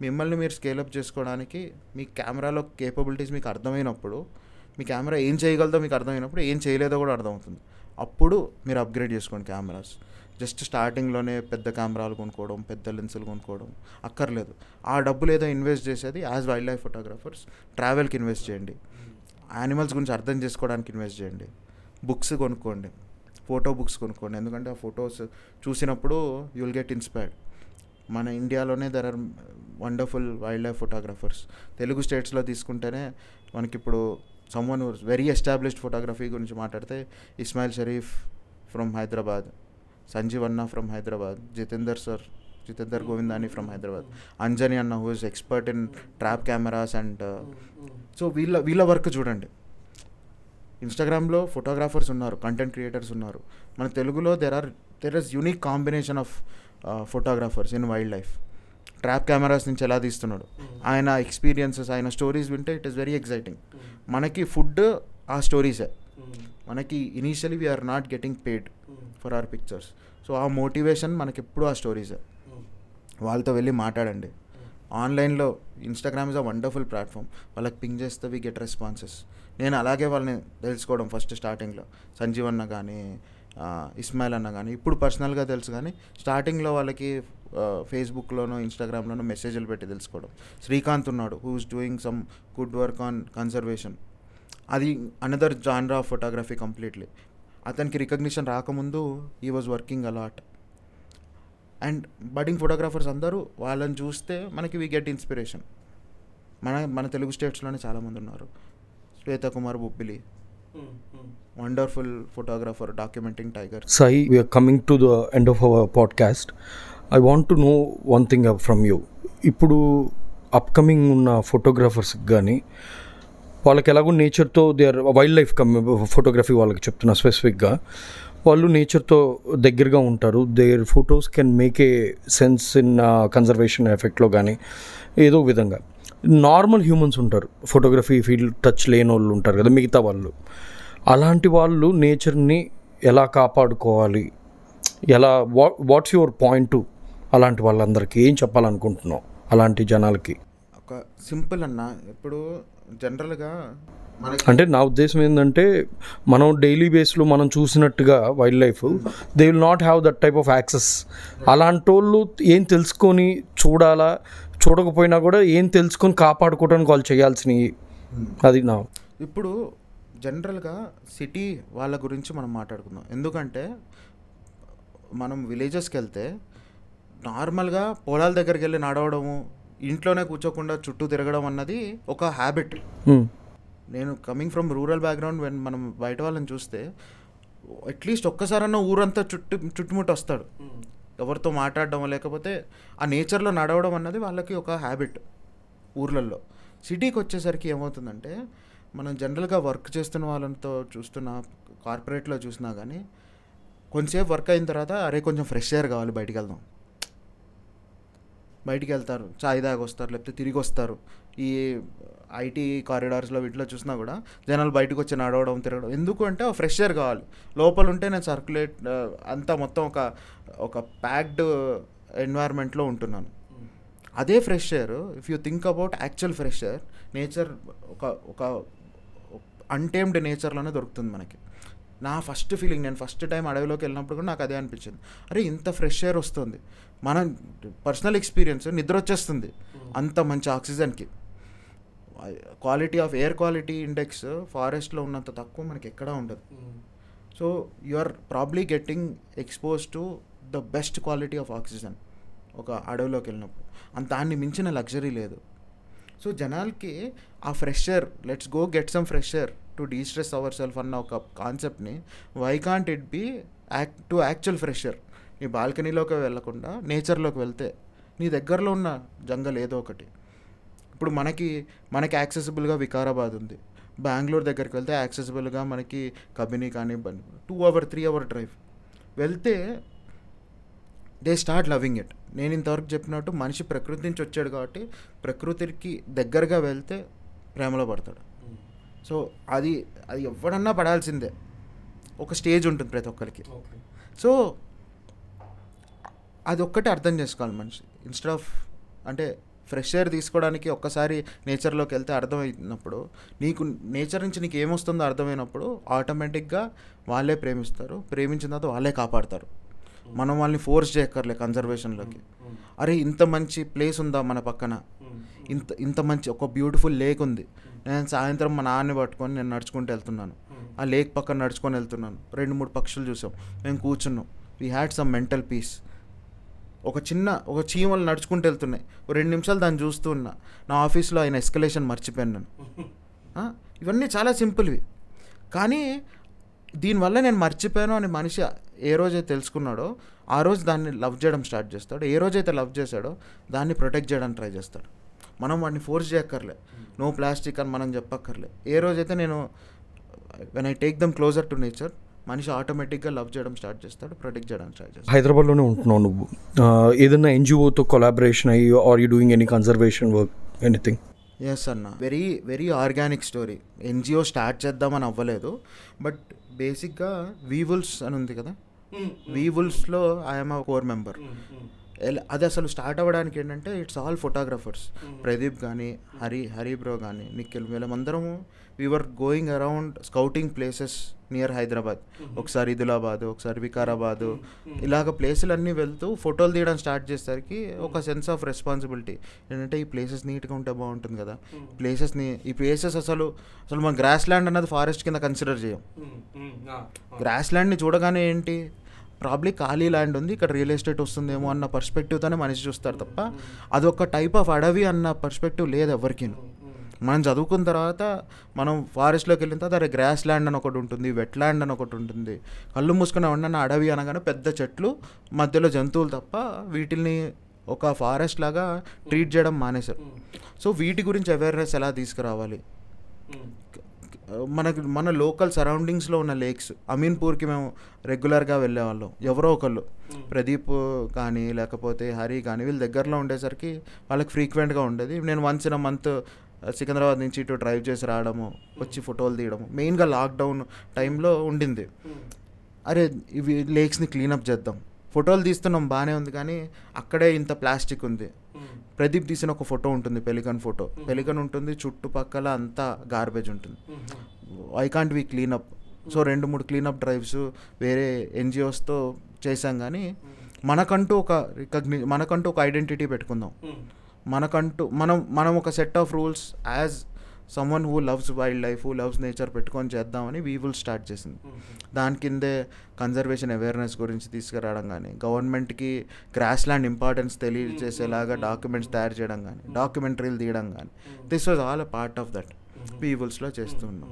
మిమ్మల్ని మీరు స్కేలప్ చేసుకోవడానికి మీ కెమెరాలో కేపబిలిటీస్ మీకు అర్థమైనప్పుడు, మీ కెమెరా ఏం చేయగలదో మీకు అర్థమైనప్పుడు, ఏం చేయలేదో కూడా అర్థమవుతుంది. అప్పుడు మీరు అప్గ్రేడ్ చేసుకోండి కెమెరాస్. జస్ట్ స్టార్టింగ్లోనే పెద్ద కెమెరాలు కొనుక్కోవడం, పెద్ద లెన్సులు కొనుక్కోవడం అక్కర్లేదు. ఆ డబ్బులు ఏదో ఇన్వెస్ట్ చేసేది యాజ్ వైల్డ్ లైఫ్ ఫోటోగ్రాఫర్స్ ట్రావెల్కి ఇన్వెస్ట్ చేయండి, యానిమల్స్ గురించి అర్థం చేసుకోవడానికి ఇన్వెస్ట్ చేయండి, బుక్స్ కొనుక్కోండి, ఫోటో బుక్స్ కొనుక్కోండి. ఎందుకంటే ఆ ఫొటోస్ చూసినప్పుడు యూ విల్ గెట్ ఇన్స్పైర్డ్. మన ఇండియాలోనే there are wonderful wildlife photographers. Telugu స్టేట్స్లో తీసుకుంటేనే మనకిప్పుడు సమ్వన్ వెరీ ఎస్టాబ్లిష్డ్ ఫోటోగ్రఫీ గురించి మాట్లాడితే ఇస్మాయిల్ షరీఫ్ ఫ్రమ్ హైదరాబాద్, సంజీవ్ అన్న ఫ్రమ్ హైదరాబాద్, జితేందర్ గోవిందాని ఫ్రమ్ హైదరాబాద్, అంజని అన్న who is expert in trap cameras. And so వీళ్ళ వర్క్ చూడండి. ఇన్స్టాగ్రామ్లో ఫోటోగ్రాఫర్స్ ఉన్నారు, కంటెంట్ క్రియేటర్స్ ఉన్నారు. మన తెలుగులో there is unique combination of photographers in wildlife. Trap cameras నుంచి ఎలా తీస్తున్నాడు, ఆయన ఎక్స్పీరియన్సెస్, ఆయన స్టోరీస్ వింటే ఇట్ ఈస్ వెరీ ఎక్సైటింగ్. మనకి ఫుడ్ ఆ స్టోరీసే. మనకి initially we're not getting paid for our pictures. So ఆ మోటివేషన్ మనకి ఎప్పుడు ఆ స్టోరీసే. వాళ్ళతో వెళ్ళి మాట్లాడండి. ఆన్లైన్లో Instagram is a wonderful platform. వాళ్ళకి పింగ్ చేస్తే వి గెట్ రెస్పాన్సెస్. నేను అలాగే వాళ్ళని తెలుసుకోవడం ఫస్ట్ స్టార్టింగ్లో, సంజీవ్ అన్న కానీ ఇస్మాయిల్ అన్న కానీ, ఇప్పుడు పర్సనల్గా తెలుసు. కానీ స్టార్టింగ్లో వాళ్ళకి ఫేస్బుక్లోనో ఇన్స్టాగ్రామ్లోనో మెసేజ్లు పెట్టి తెలుసుకోవడం. శ్రీకాంత్ ఉన్నాడు who is doing some good work on conservation. అది another genre of photography completely. అతనికి రికగ్నిషన్ రాకముందు he was working a lot. And budding photographers అందరూ వాళ్ళని చూస్తే మనకి వీ గెట్ ఇన్స్పిరేషన్. మన తెలుగు స్టేట్స్లోనే చాలామంది ఉన్నారు. Shweta Kumar Bobbili, wonderful photographer documenting tiger. Sai, we are coming to the end of our podcast. I want to know one thing from you. ఇప్పుడు upcoming ఉన్న ఫోటోగ్రాఫర్స్కి కానీ వాళ్ళకి ఎలాగో నేచర్తో they are wildlife photography వాళ్ళకి చెప్తున్నా స్పెసిఫిక్గా, వాళ్ళు నేచర్తో దగ్గరగా ఉంటారు. Their photos can make a sense in conservation ఎఫెక్ట్లో కానీ ఏదో విధంగా. నార్మల్ హ్యూమన్స్ ఉంటారు, ఫోటోగ్రఫీ ఫీల్డ్ టచ్ లేని వాళ్ళు ఉంటారు కదా మిగతా వాళ్ళు. అలాంటి వాళ్ళు నేచర్ని ఎలా కాపాడుకోవాలి, ఎలా వాట్స్ యువర్ పాయింట్ అలాంటి వాళ్ళందరికీ ఏం చెప్పాలనుకుంటున్నావు అలాంటి జనాలకి? ఒక సింపుల్ అన్న, ఇప్పుడు జనరల్గా అంటే నా ఉద్దేశం ఏంటంటే మనం డైలీ బేస్లో మనం చూసినట్టుగా wild life they will not have that type of access. అలాంటి వాళ్ళు ఏం తెలుసుకొని చూడాలా, చూడకపోయినా కూడా ఏం తెలుసుకొని కాపాడుకోవడానికి వాళ్ళు చేయాల్సినవి అది నా. ఇప్పుడు జనరల్గా సిటీ వాళ్ళ గురించి మనం మాట్లాడుకుందాం. ఎందుకంటే మనం విలేజెస్కి వెళ్తే నార్మల్గా పొలాల దగ్గరికి వెళ్ళి నడవడము, ఇంట్లోనే కూర్చోకుండా చుట్టూ తిరగడం అన్నది ఒక హ్యాబిట్. నేను coming from rural background, when మనం బయట వాళ్ళని చూస్తే అట్లీస్ట్ ఒక్కసారన్నా ఊరంతా చుట్టుముట్టు వస్తాడు, ఎవరితో మాట్లాడడం లేకపోతే ఆ నేచర్లో నడవడం అన్నది వాళ్ళకి ఒక హ్యాబిట్ ఊర్లలో. సిటీకి వచ్చేసరికి ఏమవుతుందంటే మనం జనరల్గా వర్క్ చేస్తున్న వాళ్ళతో చూస్తున్న, కార్పొరేట్లో చూసినా కానీ కొంచెంసేపు వర్క్ అయిన తర్వాత అరే కొంచెం ఫ్రెష్ ఎయిర్ కావాలి, బయటికి వెళ్దాం, బయటికి వెళ్తారు, చాయ్ దాగి వస్తారు, లేకపోతే తిరిగి వస్తారు. ఈ ఐటీ కారిడార్స్లో వీటిలో చూసినా కూడా జనాలు బయటకు వచ్చి నడవడం తిరగడం. ఎందుకు అంటే ఫ్రెష్ ఎయిర్ కావాలి. లోపల ఉంటే నేను సర్క్యులేట్ అంతా మొత్తం ఒక ప్యాక్డ్ ఎన్వైర్న్మెంట్లో ఉంటున్నాను. అదే fresh air, if you think about actual fresh air, nature ఒక అన్టేమ్డ్ నేచర్లోనే దొరుకుతుంది మనకి. నా ఫస్ట్ ఫీలింగ్, నేను ఫస్ట్ టైం అడవిలోకి వెళ్ళినప్పుడు కూడా నాకు అదే అనిపించింది. అరే ఇంత ఫ్రెష్ ఎయిర్ వస్తుంది, మన పర్సనల్ ఎక్స్పీరియన్స్, నిద్ర వచ్చేస్తుంది అంత మంచి ఆక్సిజన్కి. Quality of air quality index ఫారెస్ట్లో ఉన్నంత తక్కువ మనకి ఎక్కడా ఉండదు. So you are probably getting expose to the best quality of oxygen ఒక అడవిలోకి వెళ్ళినప్పుడు. దాన్ని మించిన లగ్జరీ లేదు. సో జనాలకి ఆ fresh air, let's go get some fresh air to destress our self అన్న ఒక కాన్సెప్ట్ని, why can't it be to actual fresh air? నీ బాల్కనీలోకి వెళ్ళకుండా నేచర్లోకి వెళ్తే నీ దగ్గరలో ఉన్న జంగల్ ఏదో ఒకటి. ఇప్పుడు మనకి యాక్సెసిబుల్గా వికారాబాద్ ఉంది, బెంగళూరు దగ్గరికి వెళ్తే యాక్సెసిబుల్గా మనకి కబిని కానీ 2 hour 3 hour డ్రైవ్ వెళ్తే దే స్టార్ట్ లవింగ్ ఇట్. నేను ఇంతవరకు చెప్పినట్టు మనిషి ప్రకృతి నుంచి వచ్చాడు కాబట్టి ప్రకృతికి దగ్గరగా వెళ్తే ప్రేమలో పడతాడు. సో అది ఎవడన్నా పడాల్సిందే, ఒక స్టేజ్ ఉంటుంది ప్రతి ఒక్కరికి. సో అది ఒక్కటే అర్థం చేసుకోవాలి మనిషి. ఇన్స్టెడ్ ఆఫ్ అంటే ఫ్రెష్ ఎయిర్ తీసుకోవడానికి ఒక్కసారి నేచర్లోకి వెళ్తే అర్థమైనప్పుడు, నీకు నేచర్ నుంచి నీకు ఏమొస్తుందో అర్థమైనప్పుడు ఆటోమేటిక్గా వాళ్ళే ప్రేమిస్తారు, ప్రేమించిన తర్వాత వాళ్ళే కాపాడతారు. మనం వాళ్ళని ఫోర్స్ చేయక్కర్లే కన్జర్వేషన్లోకి. అరే ఇంత మంచి ప్లేస్ ఉందా మన పక్కన, ఇంత మంచి ఒక బ్యూటిఫుల్ లేక్ ఉంది, నేను సాయంత్రం మా నాన్నని పట్టుకొని నేను నడుచుకుంటూ వెళ్తున్నాను, ఆ లేక్ పక్కన నడుచుకొని వెళ్తున్నాను, 2-3 పక్షులు చూసాం, మేము కూర్చున్నాం, we had some mental peace. ఒక చీమలు నడుచుకుంటూ వెళ్తున్నాయి, 2 నిమిషాలు దాన్ని చూస్తూ ఉన్నా, నా ఆఫీస్లో ఆయన ఎస్కలేషన్ మర్చిపోయాను నేను. ఇవన్నీ చాలా సింపుల్వి, కానీ దీనివల్ల నేను మర్చిపోయాను అని మనిషి ఏ రోజైతే తెలుసుకున్నాడో ఆ రోజు దాన్ని లవ్ చేయడం స్టార్ట్ చేస్తాడు. ఏ రోజైతే లవ్ చేశాడో దాన్ని ప్రొటెక్ట్ చేయడానికి ట్రై చేస్తాడు. మనం వాడిని ఫోర్స్ చేయక్కర్లే, నో ప్లాస్టిక్ అని మనం చెప్పక్కర్లే. ఏ రోజైతే నేను when I take them closer to nature, మనిషి ఆటోమేటిక్గా లవ్ చేయడం స్టార్ట్ చేస్తాడు, ప్రొటెక్ట్ చేయడానికి ట్రై చేస్తాడు. హైదరాబాద్లోనే ఉంటున్నావు నువ్వు, ఏదైనా ఎన్జిఓతో కొలాబరేషన్ అయ్యి are you doing any conservation work anything? Yes అన్న, very organic story. NGO start చేద్దామని అవ్వలేదు, బట్ బేసిక్గా వీవుల్స్ అని ఉంది కదా, వీవుల్స్లో ఐఎమ్ అ కోర్ మెంబర్. అది అసలు స్టార్ట్ అవ్వడానికి ఏంటంటే ఇట్స్ ఆల్ ఫోటోగ్రాఫర్స్. ప్రదీప్ కానీ హరి బ్రో కానీ నిఖిల్, వీళ్ళమందరము we are going around scouting places near Hyderabad. ఒకసారి ఇదిలాబాద్, ఒకసారి వికారాబాద్, ఇలాగ ప్లేసులన్నీ వెళ్తూ ఫోటోలు తీయడం స్టార్ట్ చేసేసరికి ఒక సెన్స్ ఆఫ్ రెస్పాన్సిబిలిటీ ఏంటంటే ఈ ప్లేసెస్ నీట్గా ఉంటే బాగుంటుంది కదా. ఈ ప్లేసెస్ అసలు మన గ్రాస్ ల్యాండ్ అన్నది ఫారెస్ట్ కింద కన్సిడర్ చేయం. గ్రాస్ ల్యాండ్ని చూడగానే ఏంటి, ప్రాబ్లీ ఖాళీ ల్యాండ్ ఉంది, ఇక్కడ రియల్ ఎస్టేట్ వస్తుందేమో అన్న పర్స్పెక్టివ్తోనే మనిషి చూస్తారు తప్ప అదొక టైప్ ఆఫ్ అడవి అన్న పర్స్పెక్టివ్ లేదు ఎవరికి. మనం చదువుకున్న తర్వాత మనం ఫారెస్ట్లోకి వెళ్ళిన తర్వాత అరే గ్రాస్ ల్యాండ్ అని ఒకటి ఉంటుంది, వెట్ ల్యాండ్ అని ఒకటి ఉంటుంది, కళ్ళు మూసుకుని ఉన్న అడవి అనగానే పెద్ద చెట్లు మధ్యలో జంతువులు తప్ప వీటిని ఒక ఫారెస్ట్ లాగా ట్రీట్ చేయడం మానేశారు. సో వీటి గురించి అవేర్నెస్ ఎలా తీసుకురావాలి, మన లోకల్ సరౌండింగ్స్లో ఉన్న లేక్స్, అమీన్పూర్కి మేము రెగ్యులర్గా వెళ్ళేవాళ్ళం. ఎవరో ఒకళ్ళు ప్రదీప్ కానీ లేకపోతే హరి కానీ వీళ్ళ దగ్గరలో ఉండేసరికి వాళ్ళకి ఫ్రీక్వెంట్గా ఉండేది. నేను once in a month Secunderabad నుంచి ఇటు డ్రైవ్ చేసి రావడము, వచ్చి ఫోటోలు తీయడము. మెయిన్గా లాక్డౌన్ టైంలో ఉండింది. అరే ఇవి లేక్స్ని క్లీనప్ చేద్దాం, ఫోటోలు తీస్తున్నాం బాగానే ఉంది కానీ అక్కడే ఇంత ప్లాస్టిక్ ఉంది. ప్రదీప్ తీసిన ఒక ఫోటో ఉంటుంది, పెలికన్ ఉంటుంది, చుట్టుపక్కల అంతా గార్బేజ్ ఉంటుంది. I can't we clean up. So 2-3 clean up drives వేరే ఎన్జిఓస్తో చేసాం. కానీ మనకంటూ ఒక ఐడెంటిటీ పెట్టుకుందాం. మనం ఒక set of rules as someone who loves wild life, who loves nature పెట్టుకొని చేద్దామని వీ విల్ స్టార్ట్ చేసింది. దాని కిందే కన్జర్వేషన్ అవేర్నెస్ గురించి తీసుకురావడం కానీ, గవర్నమెంట్కి గ్రాస్ ల్యాండ్ ఇంపార్టెన్స్ తెలియజేసేలాగా డాక్యుమెంట్స్ తయారు చేయడం కానీ, డాక్యుమెంటరీలు తీయడం కానీ, this was all a part of that పీపుల్స్లో చేస్తున్నాం.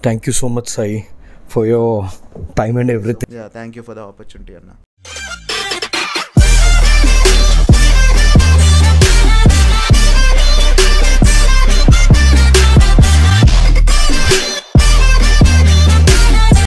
Thank you so much Sai for your time and everything. Thank you for the opportunity అన్న.